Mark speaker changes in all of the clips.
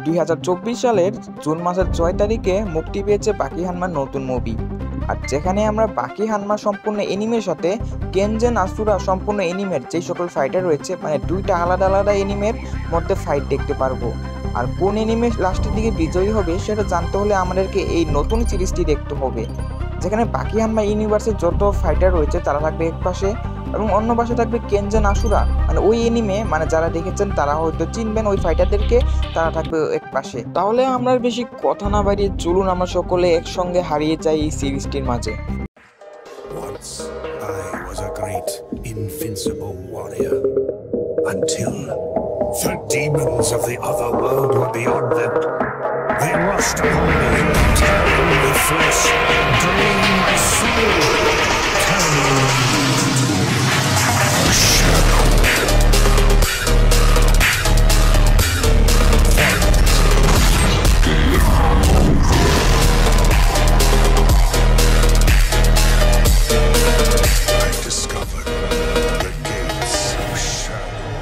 Speaker 1: 2024 সালের জুন মাসের 6 তারিখে মুক্তি পেয়েছে বাকি হানমার নতুন মুভি। আর যেখানে আমরা বাকি হানমা সম্পূর্ণ এনিমের সাথে কেনজেন আসুরা সম্পূর্ণ এনিমের যে সকল ফাইটার রয়েছে, মানে দুইটা আলাদা আলাদা এনিমের মধ্যে ফাইট দেখতে পারবো। আর কোন এনিমে লাস্টের দিকে বিজয়ী হবে সেটা জানতে হলে আমাদেরকে এই নতুন সিরিজটি দেখতে হবে, যেখানে বাকি হানমা ইউনিভার্সের যত ফাইটার রয়েছে তারা থাকবে এক পাশে এবং অন্য পাশে থাকবে কেনজেন আসুরা, মানে ওই এনিমে, মানে যারা দেখেছেন তারা হয়তো চিনবেন ওই ফাইটারদেরকে, তারা থাকবে এক পাশে। তাহলে আমরা বেশি কথা না বাড়িয়ে চলুন আমরা সকলে একসঙ্গে হারিয়ে যাই এই সিরিজটির মাঝে।
Speaker 2: Once I was a great invincible warrior until the demons of the other world were beyond them. They rushed upon me, tearing my flesh, draining my soul, turning me into a shadow. I discovered the gates of shadow.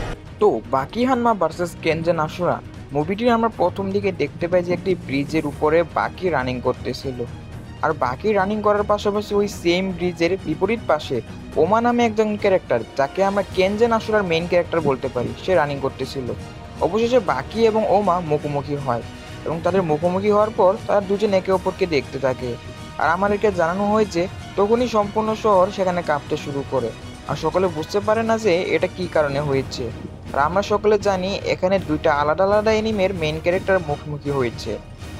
Speaker 1: তো বাকি হানমা versus কেনজেন Ashura মুভিটি আমরা প্রথম দিকে দেখতে পাই যে একটি ব্রিজের উপরে বাকি রানিং করতেছিল। আর বাকি রানিং করার পাশাপাশি ওই সেম ব্রিজের বিপরীত পাশে ওমা নামে একজন ক্যারেক্টার, যাকে আমরা কেনজেন আসুরার মেইন ক্যারেক্টার বলতে পারি, সে রানিং করতেছিল। অবশেষে বাকি এবং ওমা মুখোমুখি হয় এবং তাদের মুখোমুখি হওয়ার পর তারা দুজন একে অপরকে দেখতে থাকে। আর আমাদেরকে জানানো হয় যে তখনই সম্পূর্ণ শহর সেখানে কাঁপতে শুরু করে। আর সকলে বুঝতে পারে না যে এটা কি কারণে হয়েছে। আর আমরা সকলে জানি এখানে দুইটা আলাদা আলাদা এনিমের মেইন ক্যারেক্টার মুখোমুখি হয়েছে,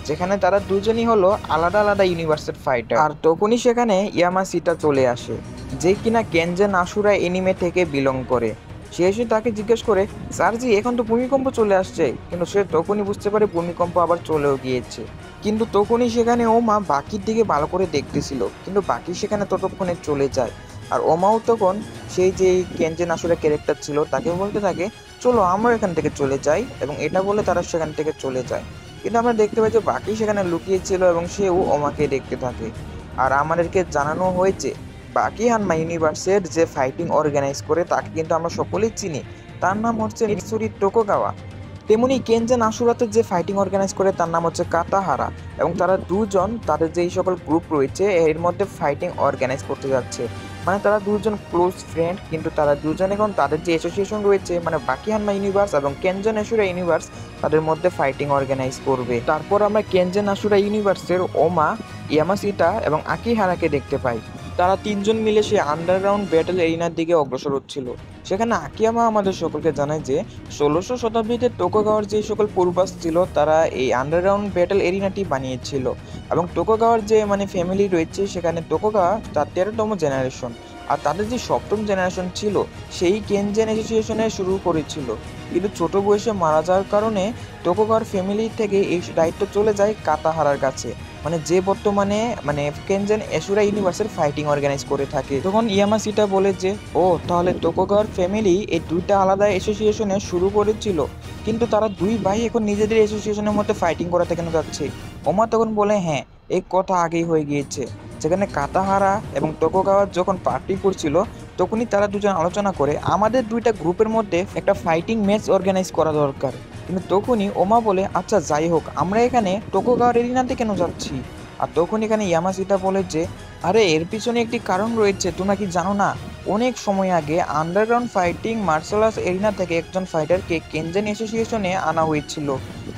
Speaker 1: যেখানে তারা দুজনই হলো আলাদা আলাদা ইউনিভার্সের ফাইটার। আর তখনই সেখানে ইয়ামাসিটা চলে আসে, যে কিনা কেনজেন আসুরা এনিমে থেকে বিলং করে। সে এসে তাকে জিজ্ঞেস করে, স্যারজি এখন তো ভূমিকম্প চলে আসছে, কিন্তু সে তখনই বুঝতে পারে ভূমিকম্প আবার চলেও গিয়েছে। কিন্তু তখনই সেখানে ওমা বাকির দিকে ভালো করে দেখতেছিল, কিন্তু বাকি সেখানে ততক্ষণে চলে যায়। আর ওমাও তখন সেই যে কেনজেন আসুরা ক্যারেক্টার ছিল তাকে বলতে থাকে, চলো আমরা এখান থেকে চলে যাই, এবং এটা বলে তারা সেখান থেকে চলে যায়। কিন্তু আমরা দেখতে পাই যে বাকি সেখানে লুকিয়েছিল এবং সেও ওমাকে দেখতে থাকে। আর আমাদেরকে জানানো হয়েছে বাকি হানমা ইউনিভার্সের যে ফাইটিং অর্গানাইজ করে তাকে কিন্তু আমরা সকলেই চিনি, তার নাম হচ্ছে মিৎসুরি টোকুগাওয়া। তেমনি কেনজেন আসুরাতে যে ফাইটিং অর্গানাইজ করে তার নাম হচ্ছে কাতাহারা, এবং তারা দুজন তাদের যেই সকল গ্রুপ রয়েছে এর মধ্যে ফাইটিং অর্গানাইজ করতে যাচ্ছে। মানে তারা দুজন ক্লোজ ফ্রেন্ড, কিন্তু তারা দুজন এখন তাদের যে অ্যাসোসিয়েশন রয়েছে, মানে বাকি হানমা ইউনিভার্স এবং কেনজেন আসুরা ইউনিভার্স, তাদের মধ্যে ফাইটিং অর্গানাইজ করবে। তারপর আমরা কেনজেন আসুরা ইউনিভার্সের ওমা, ইয়ামাসিটা এবং আকিহারাকে দেখতে পাই। তারা তিনজন মিলে সেই আন্ডারগ্রাউন্ড ব্যাটেল এরিনার দিকে অগ্রসর হচ্ছিল। সেখানে আকিয়ামা আমাদের সকলকে জানায় যে 1600 শতাব্দীতে টোকুগাওয়ার যে সকল পূর্বাস ছিল তারা এই আন্ডারগ্রাউন্ড ব্যাটেল এরিনাটি বানিয়েছিল, এবং টোকুগাওয়ার যে মানে ফ্যামিলি রয়েছে সেখানে টোকুগাওয়া তার 13তম জেনারেশন, আর তাদের যে 7ম জেনারেশন ছিল সেই কেনজেন অ্যাসোসিয়েশনে শুরু করেছিল। কিন্তু ছোট বয়সে মারা যাওয়ার কারণে টোকুগাওয়ার ফ্যামিলি থেকে এই দায়িত্ব চলে যায় কাতাহারার কাছে, মানে যে বর্তমানে মানে কেনজেন আসুরা ইউনিভার্সের ফাইটিং অর্গানাইজ করে থাকে। তখন ইয়ামাসিটা বলে যে ও তাহলে টোকুগাওয়ার ফ্যামিলি এই দুইটা আলাদা অ্যাসোসিয়েশনে শুরু করেছিল, কিন্তু তারা দুই ভাই এখন নিজেদের অ্যাসোসিয়েশনের মধ্যে ফাইটিং করাতে কেন যাচ্ছে? ওমা তখন বলে হ্যাঁ, এই কথা আগেই হয়ে গিয়েছে। যেখানে কাতাহারা এবং টোকুগাওয়া যখন পার্টি করছিল তখনই তারা দুজন আলোচনা করে আমাদের দুইটা গ্রুপের মধ্যে একটা ফাইটিং ম্যাচ অর্গানাইজ করা দরকার। কিন্তু তখনই ওমা বলে আচ্ছা যাই হোক, আমরা এখানে টোকুগাওয়ার এরিনাতে কেন যাচ্ছি? আর তখন এখানে ইয়ামাসিটা বলে যে আরে এর পিছনে একটি কারণ রয়েছে, তোমরা কি জানো না? অনেক সময় আগে underground fighting martial arts arena থেকে একজন ফাইটারকে কেনজেন অ্যাসোসিয়েশনে আনা হয়েছিল।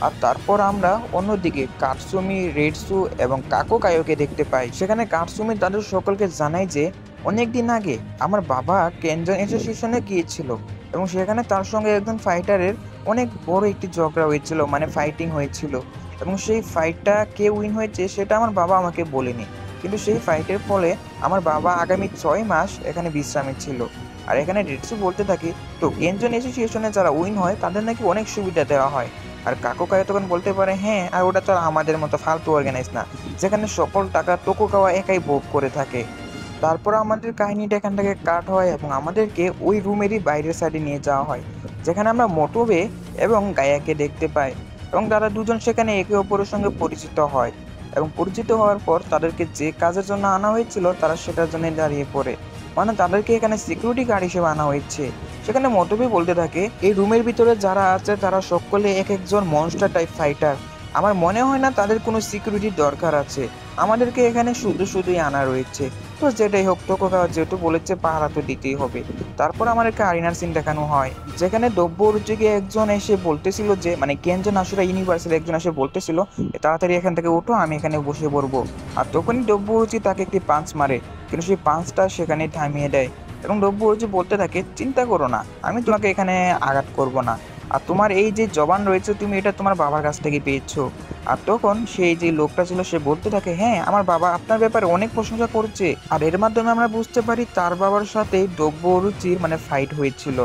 Speaker 1: আর তারপর আমরা অন্যদিকে কাটসুমি, রেডসু এবং কাকো কায়োকে দেখতে পাই। সেখানে কাটসুমি তাদের সকলকে জানায় যে অনেক দিন আগে আমার বাবা কেনজেন অ্যাসোসিয়েশনে গিয়েছিল এবং সেখানে তার সঙ্গে একজন ফাইটারের অনেক বড় একটি ঝগড়া হয়েছিল, মানে ফাইটিং হয়েছিল, এবং সেই ফাইটটা কে উইন হয়েছে সেটা আমার বাবা আমাকে বলেনি। কিন্তু সেই ফাইটের ফলে আমার বাবা আগামী 6 মাস এখানে বিশ্রামে ছিল। আর এখানে রেডসু বলতে থাকে তো কেনজেন অ্যাসোসিয়েশনে যারা উইন হয় তাদের নাকি অনেক সুবিধা দেওয়া হয়। আর কাকো কায়ো তখন বলতে পারে হ্যাঁ, আর ওটা তো আর আমাদের মতো ফালতু অর্গানাইজ না, যেখানে সকল টাকা টোকুগাওয়া একাই ভোগ করে থাকে। তারপর আমাদের কাহিনীটা এখান থেকে কাট হয় এবং আমাদেরকে ওই রুমেরই বাইরের সাইডে নিয়ে যাওয়া হয়, যেখানে আমরা মোটোবে এবং গায়াকে দেখতে পাই, এবং তারা দুজন সেখানে একে অপরের সঙ্গে পরিচিত হয়। এবং পরিচিত হওয়ার পর তাদেরকে যে কাজের জন্য আনা হয়েছিল তারা সেটার জন্য দাঁড়িয়ে পড়ে। মানে তাদেরকে এখানে সিকিউরিটি গার্ড হিসেবে আনা হয়েছে। সেখানে মতবি বলতে থাকে এই রুমের ভিতরে যারা আছে তারা সকলে এক একজন মনস্টার টাইপ ফাইটার। আমার মনে হয় না তাদের কোনো সিকিউরিটির দরকার আছে, আমাদেরকে এখানে শুধু শুধুই আনা রয়েছে। তো যেটাই হোক, তোকোকা যেহেতু বলেছে পাহারা তো দিতেই হবে। তারপর আমাদেরকে আরিনার সিন দেখানো হয়, যেখানে দব্যরুচিকে একজন এসে বলতেছিল যে মানে কেনজেন আশুরা ইউনিভার্সের একজন এসে বলতেছিল তাড়াতাড়ি এখান থেকে ওঠো, আমি এখানে বসে পড়বো। আর তখনই দব্যরুচি তাকে একটি পাঞ্চ মারে, কিন্তু সেই পাঞ্চটা সেখানে থামিয়ে দেয় এবং দব্যরুচি বলতে থাকে চিন্তা করো না, আমি তোমাকে এখানে আঘাত করব না, আর তোমার এই যে জবান রয়েছে তুমি এটা তোমার বাবার কাছ থেকে পেয়েছো। আর তখন সেই যে লোকটা ছিল সে বলতে থাকে হ্যাঁ, আমার বাবা আপনার ব্যাপারে অনেক প্রশংসা করছে। আর এর মাধ্যমে আমরা বুঝতে পারি তার বাবার সাথে দব্যরুচির মানে ফাইট হয়েছিল।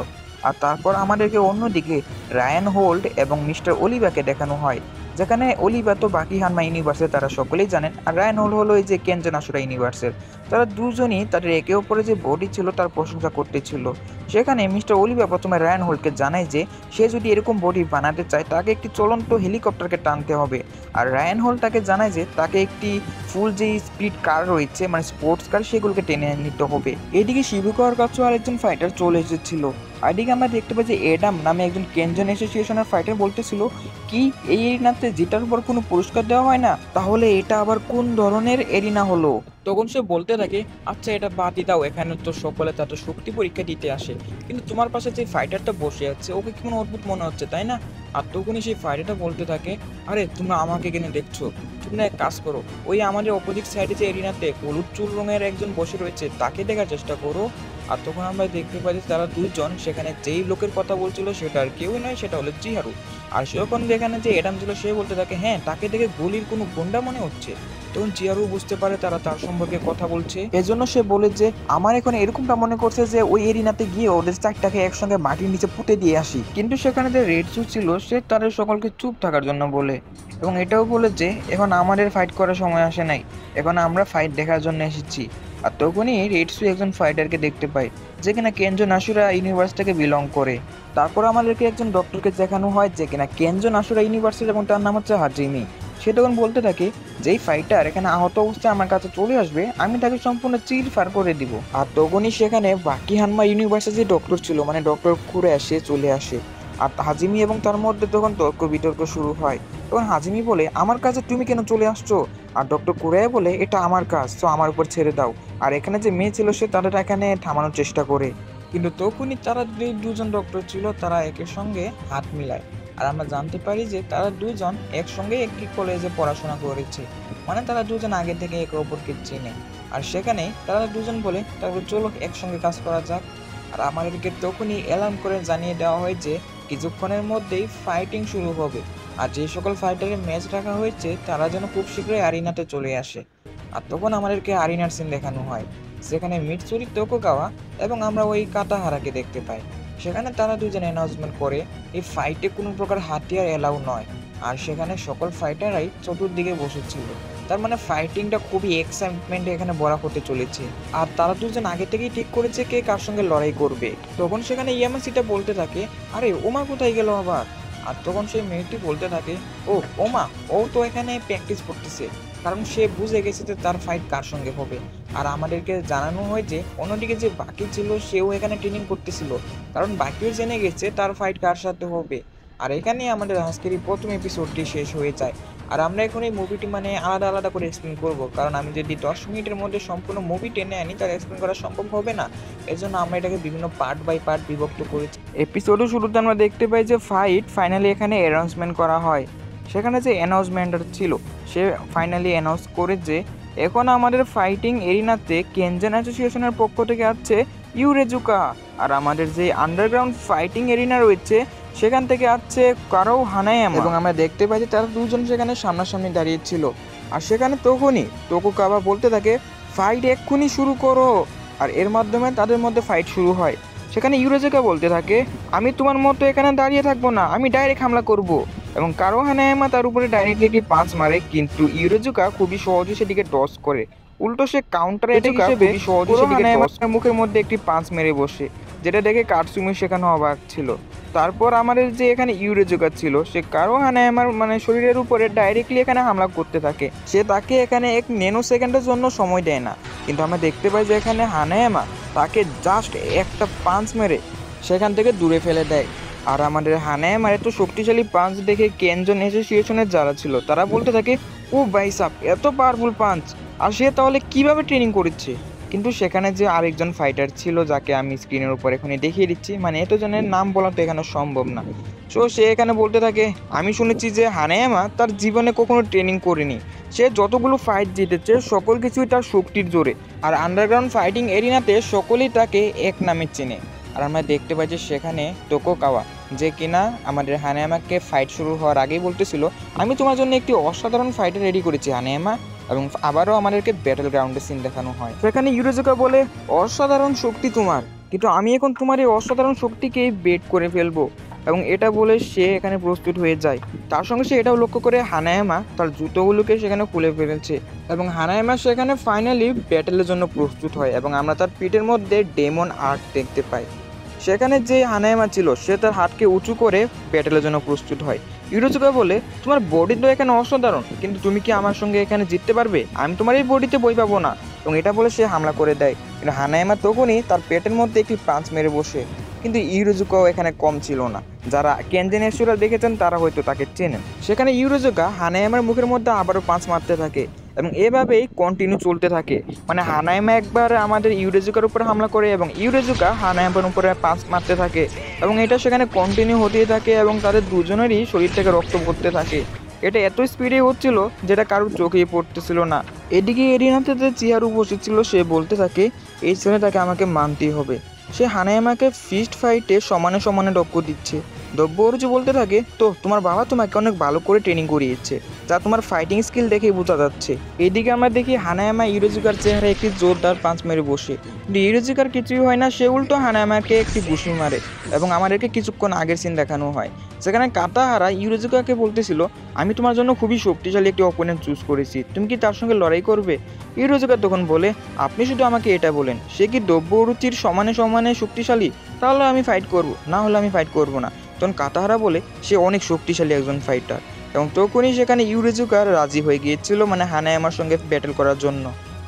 Speaker 1: আর তারপর আমাদেরকে অন্যদিকে রায়ান হোল্ড এবং মিস্টার অলিভাকে দেখানো হয়, যেখানে অলিভা তো বাকি হানমা ইউনিভার্সের তারা সকলেই জানেন, আর রায়ান হোল্ড হলো এই যে কেনজেন আশুরা ইউনিভার্সের। তারা দুজনই তাদের একে অপরে যে বডি ছিল তার প্রশংসা করতেছিল। সেখানে মিস্টার অলিভা প্রথমে রায়ান হোল্ডকে জানায় যে সে যদি এরকম বডি বানাতে চায় তাকে একটি চলন্ত হেলিকপ্টারকে টানতে হবে। আর রায়ান হোল্ড তাকে জানায় যে তাকে একটি ফুল যে স্পিড কার রয়েছে মানে স্পোর্টস কার সেগুলোকে টেনে নিতে হবে। এদিকে শিবুকার কাছেও আরেকজন ফাইটার চলে এসেছিল। আর এদিকে আমরা দেখতে পাই যে এডাম নামে একজন কেনজেন অ্যাসোসিয়েশনের ফাইটার বলতেছিল কি এই এরিনাতে যেটার উপর কোনো পুরস্কার দেওয়া হয় না, তাহলে এটা আবার কোন ধরনের এরিনা হলো। তখন সে বলতে থাকে আচ্ছা এটা বাদই দাও, এখানে তো সকলে তাদের শক্তি পরীক্ষা দিতে আসে, কিন্তু তোমার পাশে যে ফাইটারটা বসে আছে ওকে কেমন অদ্ভুত মনে হচ্ছে তাই না। আর তখনই সেই ফাইটারটা বলতে থাকে আরে তোমরা আমাকে এখানে দেখছো, তোমরা এক কাজ করো, ওই আমাদের অপোজিট সাইডে যে এরিনাতে হলুদ চুল রঙের একজন বসে রয়েছে তাকে দেখার চেষ্টা করো। আর তখন আমরা দেখতে পাই যে তারা দুইজন, সেখানে যেই লোকের কথা বলছিল সেটা আর কেউই নয়, সেটা হলো চিহারু। আর সেখানে যেখানে যে এডাম ছিল সে বলতে থাকে হ্যাঁ তাকে দেখে গুলির কোনো গুন্ডা মনে হচ্ছে। তখন চিহারু বুঝতে পারে তারা তার সম্পর্কে কথা বলছে, এজন্য সে বলে যে আমার এখন এরকমটা মনে করছে যে ওই এরিনাতে গিয়ে ওদের চারটাকে একসঙ্গে মাটির নিচে পুঁতে দিয়ে আসি। কিন্তু সেখানে যে রেড সু ছিল সে তাদের সকলকে চুপ থাকার জন্য বলে, এবং এটাও বলে যে এখন আমাদের ফাইট করার সময় আসে নাই, এখন আমরা ফাইট দেখার জন্য এসেছি। আর তখনই রেড সু একজন ফাইটারকে দেখতে পায় যে কিনা কেনজেন আশুরা ইউনিভার্স থেকে বিলং করে। তারপর আমাদেরকে একজন ডক্টরকে দেখানো হয় যে কিনা কেনজেন আশুরা ইউনিভার্সের এবং তার নাম হচ্ছে হাজিমি। সে তখন বলতে থাকে যেই ফাইটার এখানে আহত অবস্থায় আমার কাছে চলে আসবে আমি তাকে সম্পূর্ণ চিরফার করে দিব। আর তখনই সেখানে বাকি হানমা ইউনিভার্সের যে ডক্টর ছিল মানে ডক্টর কুরে আসে চলে আসে। আর হাজিমি এবং তার মধ্যে তখন তর্ক বিতর্ক শুরু হয়। তখন হাজিমি বলে আমার কাছে তুমি কেন চলে আসছো, আর ডক্টর কুরে বলে এটা আমার কাজ, তো আমার উপর ছেড়ে দাও। আর এখানে যে মেয়ে ছিল সে তাদের এখানে থামানোর চেষ্টা করে, কিন্তু তখনই তারা দুজন ডক্টর ছিল তারা একের সঙ্গে হাত মিলায়। আর আমরা জানতে পারি যে তারা দুজন একসঙ্গে একটি কলেজে পড়াশোনা করেছে, মানে তারা দুজন আগে থেকে একে অপরকে চেনে। আর সেখানে তারা দুজন বলে তারপর চলো একসঙ্গে কাজ করা যাক। আর আমাদেরকে তখনই অ্যালার্ম করে জানিয়ে দেওয়া হয় যে কিছুক্ষণের মধ্যেই ফাইটিং শুরু হবে, আর যে সকল ফাইটারের ম্যাচ রাখা হয়েছে তারা যেন খুব শীঘ্রই আরিনাতে চলে আসে। আর তখন আমাদেরকে আরিনার সিন দেখানো হয়, সেখানে মিটসুরি তোকুগাওয়া এবং আমরা ওই কাটাহারাকে দেখতে পাই। সেখানে তারা দুজন অ্যানাউন্সমেন্ট করে এই ফাইটে কোনো প্রকার হাতিয়ার এলাউ নয়। আর সেখানে সকল ফাইটাররাই চতুর্দিকে বসেছিল, তার মানে ফাইটিংটা খুবই এক্সাইটমেন্টে এখানে ভরা হতে চলেছে। আর তারা দুজন আগে থেকেই ঠিক করেছে কে কার সঙ্গে লড়াই করবে। তখন সেখানে ইয়ামাসিটা বলতে থাকে আরে ওমা কোথায় গেল আবার। আর তখন সেই মেয়েটি বলতে থাকে ও ওমা ও তো এখানে প্র্যাকটিস করতেছে, কারণ সে বুঝে গেছে যে তার ফাইট কার সঙ্গে হবে। আর আমাদেরকে জানানো হয় যে অন্যদিকে যে বাকি ছিল সেও এখানে ট্রেনিং করতেছিল, কারণ বাকিও জেনে গেছে তার ফাইট কার সাথে হবে। আর এখানেই আমাদের আজকের এই প্রথম এপিসোডটি শেষ হয়ে যায়। আর আমরা এখন এই মুভিটি মানে আলাদা আলাদা করে এক্সপ্লেন করব, কারণ আমি যদি 10 মিনিটের মধ্যে সম্পূর্ণ মুভি টেনে আনি তার এক্সপ্লেন করা সম্ভব হবে না। এর জন্য আমরা এটাকে বিভিন্ন পার্ট বাই পার্ট বিভক্ত করেছি। এপিসোডের শুরুতে আমরা দেখতে পাই যে ফাইনালি এখানে অ্যানাউন্সমেন্ট করা হয়। সেখানে যে অ্যানাউন্সমেন্টটা ছিল সে ফাইনালি অ্যানাউন্স করে যে এখন আমাদের ফাইটিং এরিনাতে কেনজেন অ্যাসোসিয়েশনের পক্ষ থেকে আছে ইউরেজুকা, আর আমাদের যে আন্ডারগ্রাউন্ড ফাইটিং এরিনা রয়েছে সেখান থেকে আছে কারো হানায়ামা। এবং আমরা দেখতে পাই যে তারা দুজন সেখানে সামনাসামনি দাঁড়িয়েছিল। আর সেখানে তখনই তোকুগাওয়া বলতে থাকে ফাইট এক্ষুনি শুরু করো। আর এর মাধ্যমে তাদের মধ্যে ফাইট শুরু হয়। সেখানে ইউরেজুকা বলতে থাকে আমি তোমার মতো এখানে দাঁড়িয়ে থাকবো না, আমি ডাইরেক্ট হামলা করব। এবং কারো হানায়ামা তার উপরে ডাইরেক্টলি একটি পাঁচ মারে, কিন্তু ইউরেজুকা খুবই সহজে সেদিকে টস করে। উল্টো সে কাউন্টার অ্যাটাক হিসেবে সহজে সেদিকে মুখের মধ্যে একটি পাঁচ মেরে বসে, যেটা দেখে কাটসুমি সেখানে অবাক ছিল। তারপর আমাদের যে এখানে ইউরেজুকা ছিল সে কারো হানায়ামার মানে শরীরের উপরে ডাইরেক্টলি এখানে হামলা করতে থাকে। সে তাকে এখানে এক ন্যানো সেকেন্ডের জন্য সময় দেয় না, কিন্তু আমরা দেখতে পাই যে এখানে হানায়ামা তাকে জাস্ট একটা পাঞ্চ মেরে সেখান থেকে দূরে ফেলে দেয়। আর আমাদের হানায়ামার এত শক্তিশালী পাঞ্চ দেখে কেনজন অ্যাসোসিয়েশনের যারা ছিল তারা বলতে থাকে, ও ভাই সাব এত পাওয়ারফুল পাঞ্চ, আর সে তাহলে কিভাবে ট্রেনিং করেছে। কিন্তু সেখানে যে আরেকজন ফাইটার ছিল যাকে আমি স্ক্রিনের উপর এখানে দেখিয়ে দিচ্ছি, মানে এতজনের নাম বলা তো এখানে সম্ভব না। সো সে এখানে বলতে থাকে, আমি শুনেছি যে হানায়ামা তার জীবনে কখনো ট্রেনিং করেনি, সে যতগুলো ফাইট জিতেছে সকল কিছুই তার শক্তির জোরে, আর আন্ডারগ্রাউন্ড ফাইটিং এরিনাতে সকলেই তাকে এক নামে চেনে। আর আমরা দেখতে পাই যে সেখানে তোকোকাওয়া, যে কিনা আমাদের হানায়ামাকে ফাইট শুরু হওয়ার আগেই বলতেছিল, আমি তোমার জন্য একটি অসাধারণ ফাইটার রেডি করেছি হানায়ামা, এবং আবারও আমাদেরকে ব্যাটেল গ্রাউন্ডে সিন দেখানো হয়। সেখানে ইউরোজুকা বলে, অসাধারণ শক্তি তোমার, কিন্তু আমি এখন তোমার এই অসাধারণ শক্তিকেই বেট করে ফেলবো, এবং এটা বলে সে এখানে প্রস্তুত হয়ে যায়। তার সঙ্গে সে এটাও লক্ষ্য করে হানায়ামা তার জুতোগুলোকে সেখানে খুলে ফেলেছে, এবং হানায়ামা সেখানে ফাইনালি ব্যাটেলের জন্য প্রস্তুত হয়, এবং আমরা তার পিঠের মধ্যে ডেমন আর্ট দেখতে পাই। সেখানে যে হানায়ামা ছিল সে তার হাতকে উঁচু করে ব্যাটেলের জন্য প্রস্তুত হয়। ইউরোজুকা বলে, তোমার বডি তো এখানে অসাধারণ, কিন্তু তুমি কি আমার সঙ্গে এখানে জিততে পারবে? আমি তোমার এই বডিতে বই পাবো না, এবং এটা বলে সে হামলা করে দেয়। কিন্তু হানায়ামা তখনই তার পেটের মধ্যে একটি পাঞ্চ মেরে বসে। কিন্তু ইউরোজুকাও এখানে কম ছিল না, যারা কেনজেন এসুরা দেখেছেন তারা হয়তো তাকে চেনেন। সেখানে ইউরোজুকা হানায়ামার মুখের মধ্যে আবারও পাঁচ মারতে থাকে, এবং এভাবেই কন্টিনিউ চলতে থাকে। মানে হানায়ামা একবার আমাদের ইউরোজুকার উপরে হামলা করে, এবং ইউরোজুকা হানায়ামার উপরে পাঁচ মারতে থাকে, এবং এটা সেখানে কন্টিনিউ হতেই থাকে, এবং তাদের দুজনেরই শরীর থেকে রক্ত পড়তে থাকে। এটা এত স্পিডে হচ্ছিল যেটা কারোর চোখেই পড়তেছিল না। এদিকে এরিনাতে যে চিহারু বসেছিল সে বলতে থাকে, এই ছেলেটাকে আমাকে মানতেই হবে, সে হানায়ামাকে ফিস্ট ফাইটে সমানে সমানে টক্কর দিচ্ছে। দব্বরুচি বলতে থাকে, তো তোমার বাবা তোমাকে অনেক ভালো করে ট্রেনিং করিয়েছে, যা তোমার ফাইটিং স্কিল দেখেই বোঝা যাচ্ছে। এদিকে আমরা দেখি হানায়ামা ইউরোজুকার চেহারায় একটি জোরদার পাঁচ মেরে বসে, কিন্তু ইউরোজুকার কিছুই হয় না, সে উল্টো হানায়ামাকে একটি ঘুষি মারে, এবং আমাদেরকে কিছুক্ষণ আগের সিন দেখানো হয়। সেখানে কাতাহারা ইউরোজুকাকে বলতেছিল, আমি তোমার জন্য খুবই শক্তিশালী একটি অপোনেন্ট চুজ করেছি, তুমি কি তার সঙ্গে লড়াই করবে? ইউরোজুকা তখন বলে, আপনি শুধু আমাকে এটা বলেন, সে কি দব্বরুচির সমানে সমানে শক্তিশালী? তাহলে আমি ফাইট করব, না হলে আমি ফাইট করব না। তখন কাতাহারা বলে, সে অনেক শক্তিশালী একজন ফাইটার, এবং তখনই সেখানে ইউরোজুকা রাজি হয়ে গিয়েছিল, মানে হানায়ামার সঙ্গে ব্যাটেল করার জন্য।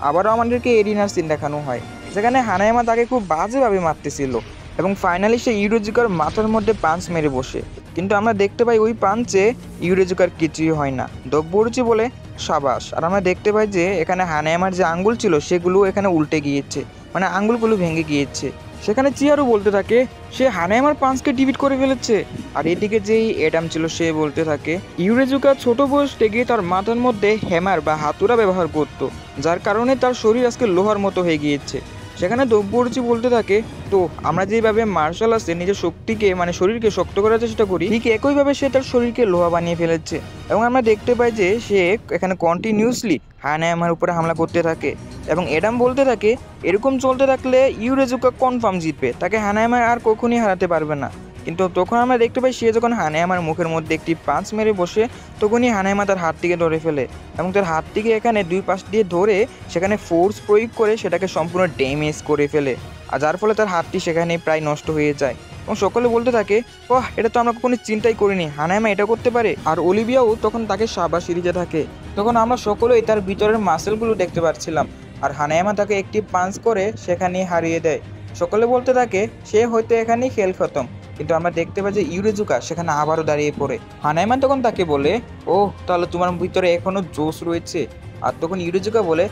Speaker 1: আবারও আমাদেরকে এরিনার সিন দেখানো হয়, যেখানে হানায়ামা তাকে খুব বাজেভাবে মারতেছিল, এবং ফাইনালি সে ইউরোজুকার মাথার মধ্যে পাঞ্চ মেরে বসে। কিন্তু আমরা দেখতে পাই ওই পাঞ্চে ইউরোজুকার কিছুই হয় না। দব্বরুচি বলে, সাবাস। আর আমরা দেখতে পাই যে এখানে হানায়ামার যে আঙ্গুল ছিল সেগুলো এখানে উল্টে গিয়েছে, মানে আঙ্গুলগুলো ভেঙে গিয়েছে। সেখানে চিয়ারু বলতে থাকে, সে হানায়ামার পাঞ্চকে ডিফিট করে ফেলেছে। আর এদিকে যেই এডাম ছিল সে বলতে থাকে, ইউরোজুকা ছোট বয়স থেকে তার মাথার মধ্যে হ্যামার বা হাতুড়া ব্যবহার করত, যার কারণে তার শরীর আজকে লোহার মতো হয়ে গিয়েছে। সেখানে দব্বরুচি বলতে থাকে, তো আমরা যেভাবে মার্শাল আর্টসে নিজের শক্তিকে মানে শরীরকে শক্ত করার চেষ্টা করি, ঠিক একইভাবে সে তার শরীরকে লোহা বানিয়ে ফেলেছে। এবং আমরা দেখতে পাই যে সে এখানে কন্টিনিউসলি হানায়ামার উপরে হামলা করতে থাকে, এবং এডাম বলতে থাকে, এরকম চলতে থাকলে ইউরোজুকা কনফার্ম জিতবে, তাকে হানায়ামা আর কখনই হারাতে পারবে না। কিন্তু তখন আমরা দেখতে পাই সে যখন হানায়ামার মুখের মধ্যে একটি পাঁচ মেরে বসে, তখনই হানায়ামা তার হাত থেকে ধরে ফেলে, এবং তার হাত থেকে এখানে দুই পাশ দিয়ে ধরে সেখানে ফোর্স প্রয়োগ করে সেটাকে সম্পূর্ণ ড্যামেজ করে ফেলে, আর যার ফলে তার হাতটি সেখানে প্রায় নষ্ট হয়ে যায়। এবং সকলে বলতে থাকে, ওহ, এটা তো আমরা কখনো চিন্তাই করিনি, হানায়ামা এটা করতে পারে। আর অলিভিয়াও তখন তাকে সাবাসি দিতে থাকে। তখন আমরা সকলেই তার ভিতরের মাসেলগুলো দেখতে পাচ্ছিলাম, আর হানায়ামা তাকে একটি পাঞ্চ করে সেখানে হারিয়ে দেয়। সকলে বলতে থাকে সে হয়তো এখানেই খেল খতম। কিন্তু আমরা দেখতে পাই যে ইউরোজুকা সেখানে আবারও দাঁড়িয়ে পড়ে। হানায়ামা তখন তাকে বলে, ওহ, তাহলে তোমার ভিতরে এখনো জোশ রয়েছে। আর তখন ইউরোজুকা বলে,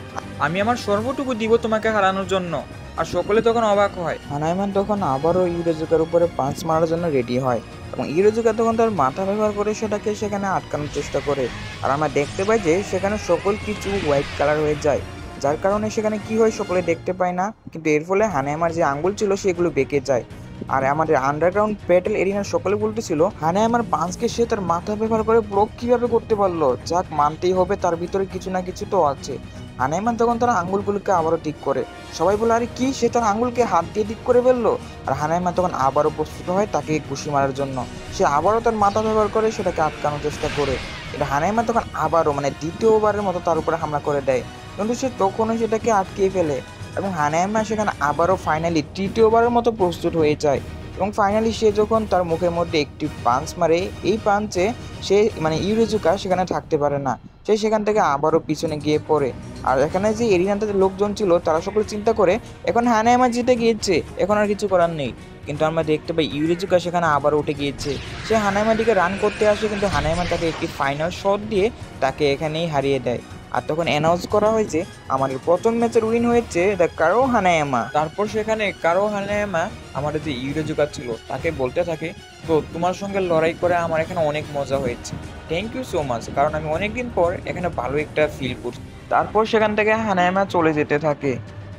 Speaker 1: আমি আমার সর্বটুকু দিব তোমাকে হারানোর জন্য। আর সকলে তখন অবাক হয়। হানায়ামা তখন আবারও ইউরোজুকার উপরে পাঞ্চ মারার জন্য রেডি হয়, এবং ইউরোজুকা তখন তার মাথা ব্যবহার করে সেটাকে সেখানে আটকানোর চেষ্টা করে। আর আমরা দেখতে পাই যে সেখানে সকল কিছু হোয়াইট কালার হয়ে যায়, যার কারণে সেখানে কি হয় সকলে দেখতে পায় না, কিন্তু এর ফলে হানায়ামার যে আঙ্গুল ছিল সেগুলো বেঁকে যায়। আর আমাদের আন্ডারগ্রাউন্ড ব্যাটেল এরিনার সকলে বলতেছিল, হানায়ামার পাঞ্চকে সে তার মাথা ব্যবহার করে ব্লক কিভাবে করতে পারলো, যাক মানতেই হবে তার ভিতরে কিছু না কিছু তো আছে। হানায়ামা তখন তার আঙ্গুলগুলোকে আবারও ঠিক করে, সবাই বলে, আরে কি, সে তার আঙ্গুলকে হাত দিয়ে ঠিক করে ফেললো। আর হানায়ামা তখন আবারও প্রস্তুত হয় তাকে ঘুষি মারার জন্য। সে আবারও তার মাথা ব্যবহার করে সেটাকে আটকানোর চেষ্টা করে। এটা হানায়ামা তখন আবারও মানে দ্বিতীয়বারের মতো তার উপরে হামলা করে দেয়, কিন্তু সে তখনও সেটাকে আটকিয়ে ফেলে, এবং হানায়ামা সেখানে আবারও ফাইনালি তৃতীয়বারের মতো প্রস্তুত হয়ে যায়। এবং ফাইনালি সে যখন তার মুখের মধ্যে একটি পাঞ্চ মারে, এই পাঞ্চে সে মানে ইউরোজুকা সেখানে থাকতে পারে না, সে সেখান থেকে আবারও পিছনে গিয়ে পড়ে। আর এখানে যে এরিনাতে লোকজন ছিল তারা সকলে চিন্তা করে এখন হানায়ামা জিতে গিয়েছে, এখন আর কিছু করার নেই। কিন্তু আমরা দেখতে পাই ইউরিজুকা সেখানে আবার উঠে গিয়েছে। সে হানায়ামার দিকে রান করতে আসে, কিন্তু হানায়ামা তাকে একটি ফাইনাল শট দিয়ে তাকে এখানেই হারিয়ে দেয়। আর তখন অ্যানাউন্স করা হয় যে আমাদের প্রথম ম্যাচের উইন হয়েছে দ্য কারো হানায়ামা। তারপর সেখানে কারো হানায়ামা আমাদের যে ইউরিজুকা ছিল তাকে বলতে থাকে, তো তোমার সঙ্গে লড়াই করে আমার এখানে অনেক মজা হয়েছে, থ্যাংক ইউ সো মাচ, কারণ আমি অনেকদিন পর এখানে ভালো একটা ফিল করছি। তারপর সেখান থেকে হানায়ামা চলে যেতে থাকে।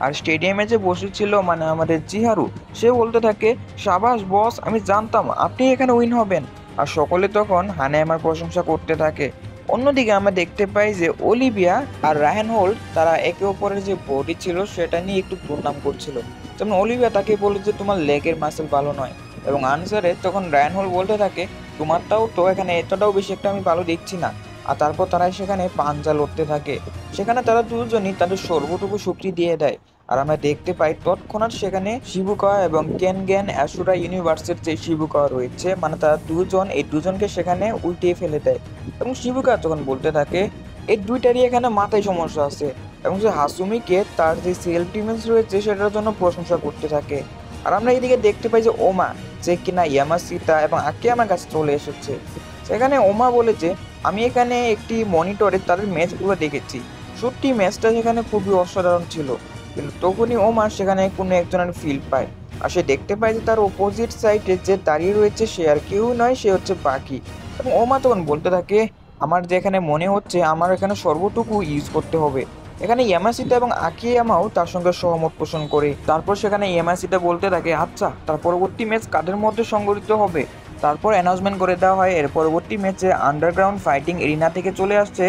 Speaker 1: আর স্টেডিয়ামে যে বসেছিল মানে আমাদের চিহারু, সে বলতে থাকে, সাবাস বস, আমি জানতাম আপনি এখানে উইন হবেন। আর সকলে তখন হানায়ামার প্রশংসা করতে থাকে। অন্যদিকে আমরা দেখতে পাই যে অলিভিয়া আর রায়ান হোল্ড তারা একে অপরের যে বডি ছিল সেটা নিয়ে একটু দুর্নাম করছিল। যেমন অলিভিয়া তাকে বলে যে তোমার লেগের মাসেল ভালো নয়, এবং আনসারে তখন রায়ান হোল্ড বলতে থাকে, তোমারটাও তো এখানে এতটাও বেশি একটা আমি ভালো দেখছি না। আর তারপর তারা সেখানে পাঞ্জা লড়তে থাকে। সেখানে তারা দুজনই তাদের সর্বটুকু শক্তি দিয়ে দেয়। আর আমরা দেখতে পাই তৎক্ষণাৎ সেখানে শিবুকা এবং কেনগেন অ্যাসুরা ইউনিভার্সের যে শিবুকা রয়েছে মানে তারা দুজন এই দুজনকে সেখানে উল্টিয়ে ফেলে দেয়। এবং শিবুকা তখন বলতে থাকে, এই দুইটারই এখানে মাথায় সমস্যা আছে। এবং সে হাসুমিকে তার যে সেলফ ডিফেন্স রয়েছে সেটার জন্য প্রশংসা করতে থাকে। আর আমরা এদিকে দেখতে পাই যে ওমা, যে কিনা ইয়ামাসিতা এবং আকিয়ামার কাছে চলে এসেছে। সেখানে ওমা বলে যে আমি এখানে একটি মনিটরে তাদের ম্যাচগুলো দেখেছি, সত্যি ম্যাচটা সেখানে খুবই অসাধারণ ছিল। কিন্তু তখনই ওমা সেখানে কোনো একজনের ফিল পায়। আর সে দেখতে পায় যে তার অপোজিট সাইডে যে দাঁড়িয়ে রয়েছে সে আর কেউ নয়, সে হচ্ছে বাকি। এবং ওমা তখন বলতে থাকে, আমার যেখানে মনে হচ্ছে আমার এখানে সর্বটুকু ইউজ করতে হবে। এখানে ইয়ামাসিতা এবং আকিয়ামাও তার সঙ্গে সহমত পোষণ করে। তারপর সেখানে ইয়ামাসিতা বলতে থাকে, আচ্ছা তার পরবর্তী ম্যাচ কাদের মধ্যে সংগঠিত হবে। তারপর অ্যানাউন্সমেন্ট করে দেওয়া হয় এর পরবর্তী ম্যাচে আন্ডারগ্রাউন্ড ফাইটিং এরিনা থেকে চলে আসছে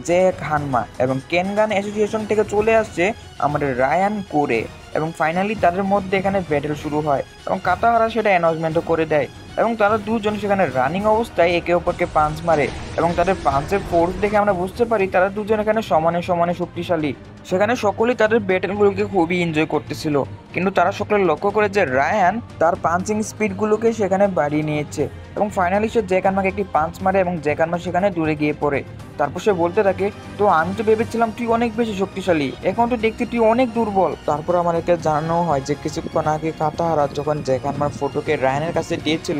Speaker 1: জ্যাক হানমা, এবং কেনগান অ্যাসোসিয়েশন থেকে চলে আসছে আমাদের রায়ান কোরে। এবং ফাইনালি তাদের মধ্যে এখানে ব্যাটেল শুরু হয় এবং কাতাহারা সেটা অ্যানাউন্সমেন্টও করে দেয়। এবং তারা দুজন সেখানে রানিং অবস্থায় একে অপরকে পাঞ্চ মারে, এবং তাদের পাঞ্চের ফোর্স দেখে আমরা বুঝতে পারি তারা দুজন এখানে সমানে সমানে শক্তিশালী। সেখানে সকলেই তাদের ব্যাটেলগুলোকে খুবই এনজয় করতেছিল, কিন্তু তারা সকলে লক্ষ্য করে যে রায়ান তার পাঞ্চিং স্পিডগুলোকে সেখানে বাড়িয়ে নিয়েছে। এবং ফাইনালি সে জ্যাকানমাকে একটি পাঞ্চ মারে এবং জ্যাকানমা সেখানে দূরে গিয়ে পড়ে। তারপর সে বলতে থাকে, তো আমি তো ভেবেছিলাম তুই অনেক বেশি শক্তিশালী, এখন তো দেখছি তুই অনেক দুর্বল। তারপর আমাদেরকে জানানো হয় যে কিছুক্ষণ আগে কাতাহারা যখন জ্যাকানমার ফটোকে রায়ানের কাছে দিয়েছিল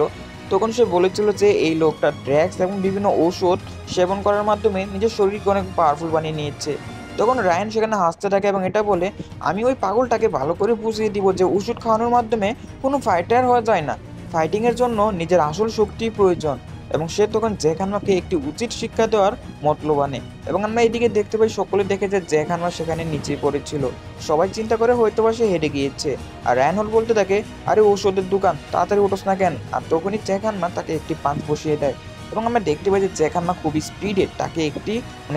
Speaker 1: তখন সে বলেছিল যে এই লোকটা ড্রাগস এবং বিভিন্ন ঔষধ সেবন করার মাধ্যমে নিজের শরীরকে অনেক পাওয়ারফুল বানিয়ে নিয়েছে। তখন রায়ান সেখানে হাসতে থাকে এবং এটা বলে, আমি ওই পাগলটাকে ভালো করে বুঝিয়ে দিব যে ওষুধ খাওয়ানোর মাধ্যমে কোনো ফাইটার হওয়া যায় না, ফাইটিংয়ের জন্য নিজের আসল শক্তি প্রয়োজন। এবং সে তখন জ্যাকানমাকে একটি উচিত শিক্ষা দেওয়ার মতলব আনে। এবং আমরা এদিকে দেখতে পাই সকলে দেখে যে জ্যাকানমা সেখানে নিচে পড়েছিল। সবাই চিন্তা করে হয়তোবা সে হেরে গিয়েছে। আর রায়ান হল বলতে থাকে, আরে ঔষধের দোকান, তাড়াতাড়ি উঠোস না কেন। আর তখনই জ্যাকানমা তাকে একটি পাঞ্চ বসিয়ে দেয়। এবং আমরা দেখতে পাই যে জ্যাকানমা খুবই স্পিডে তাকে একটি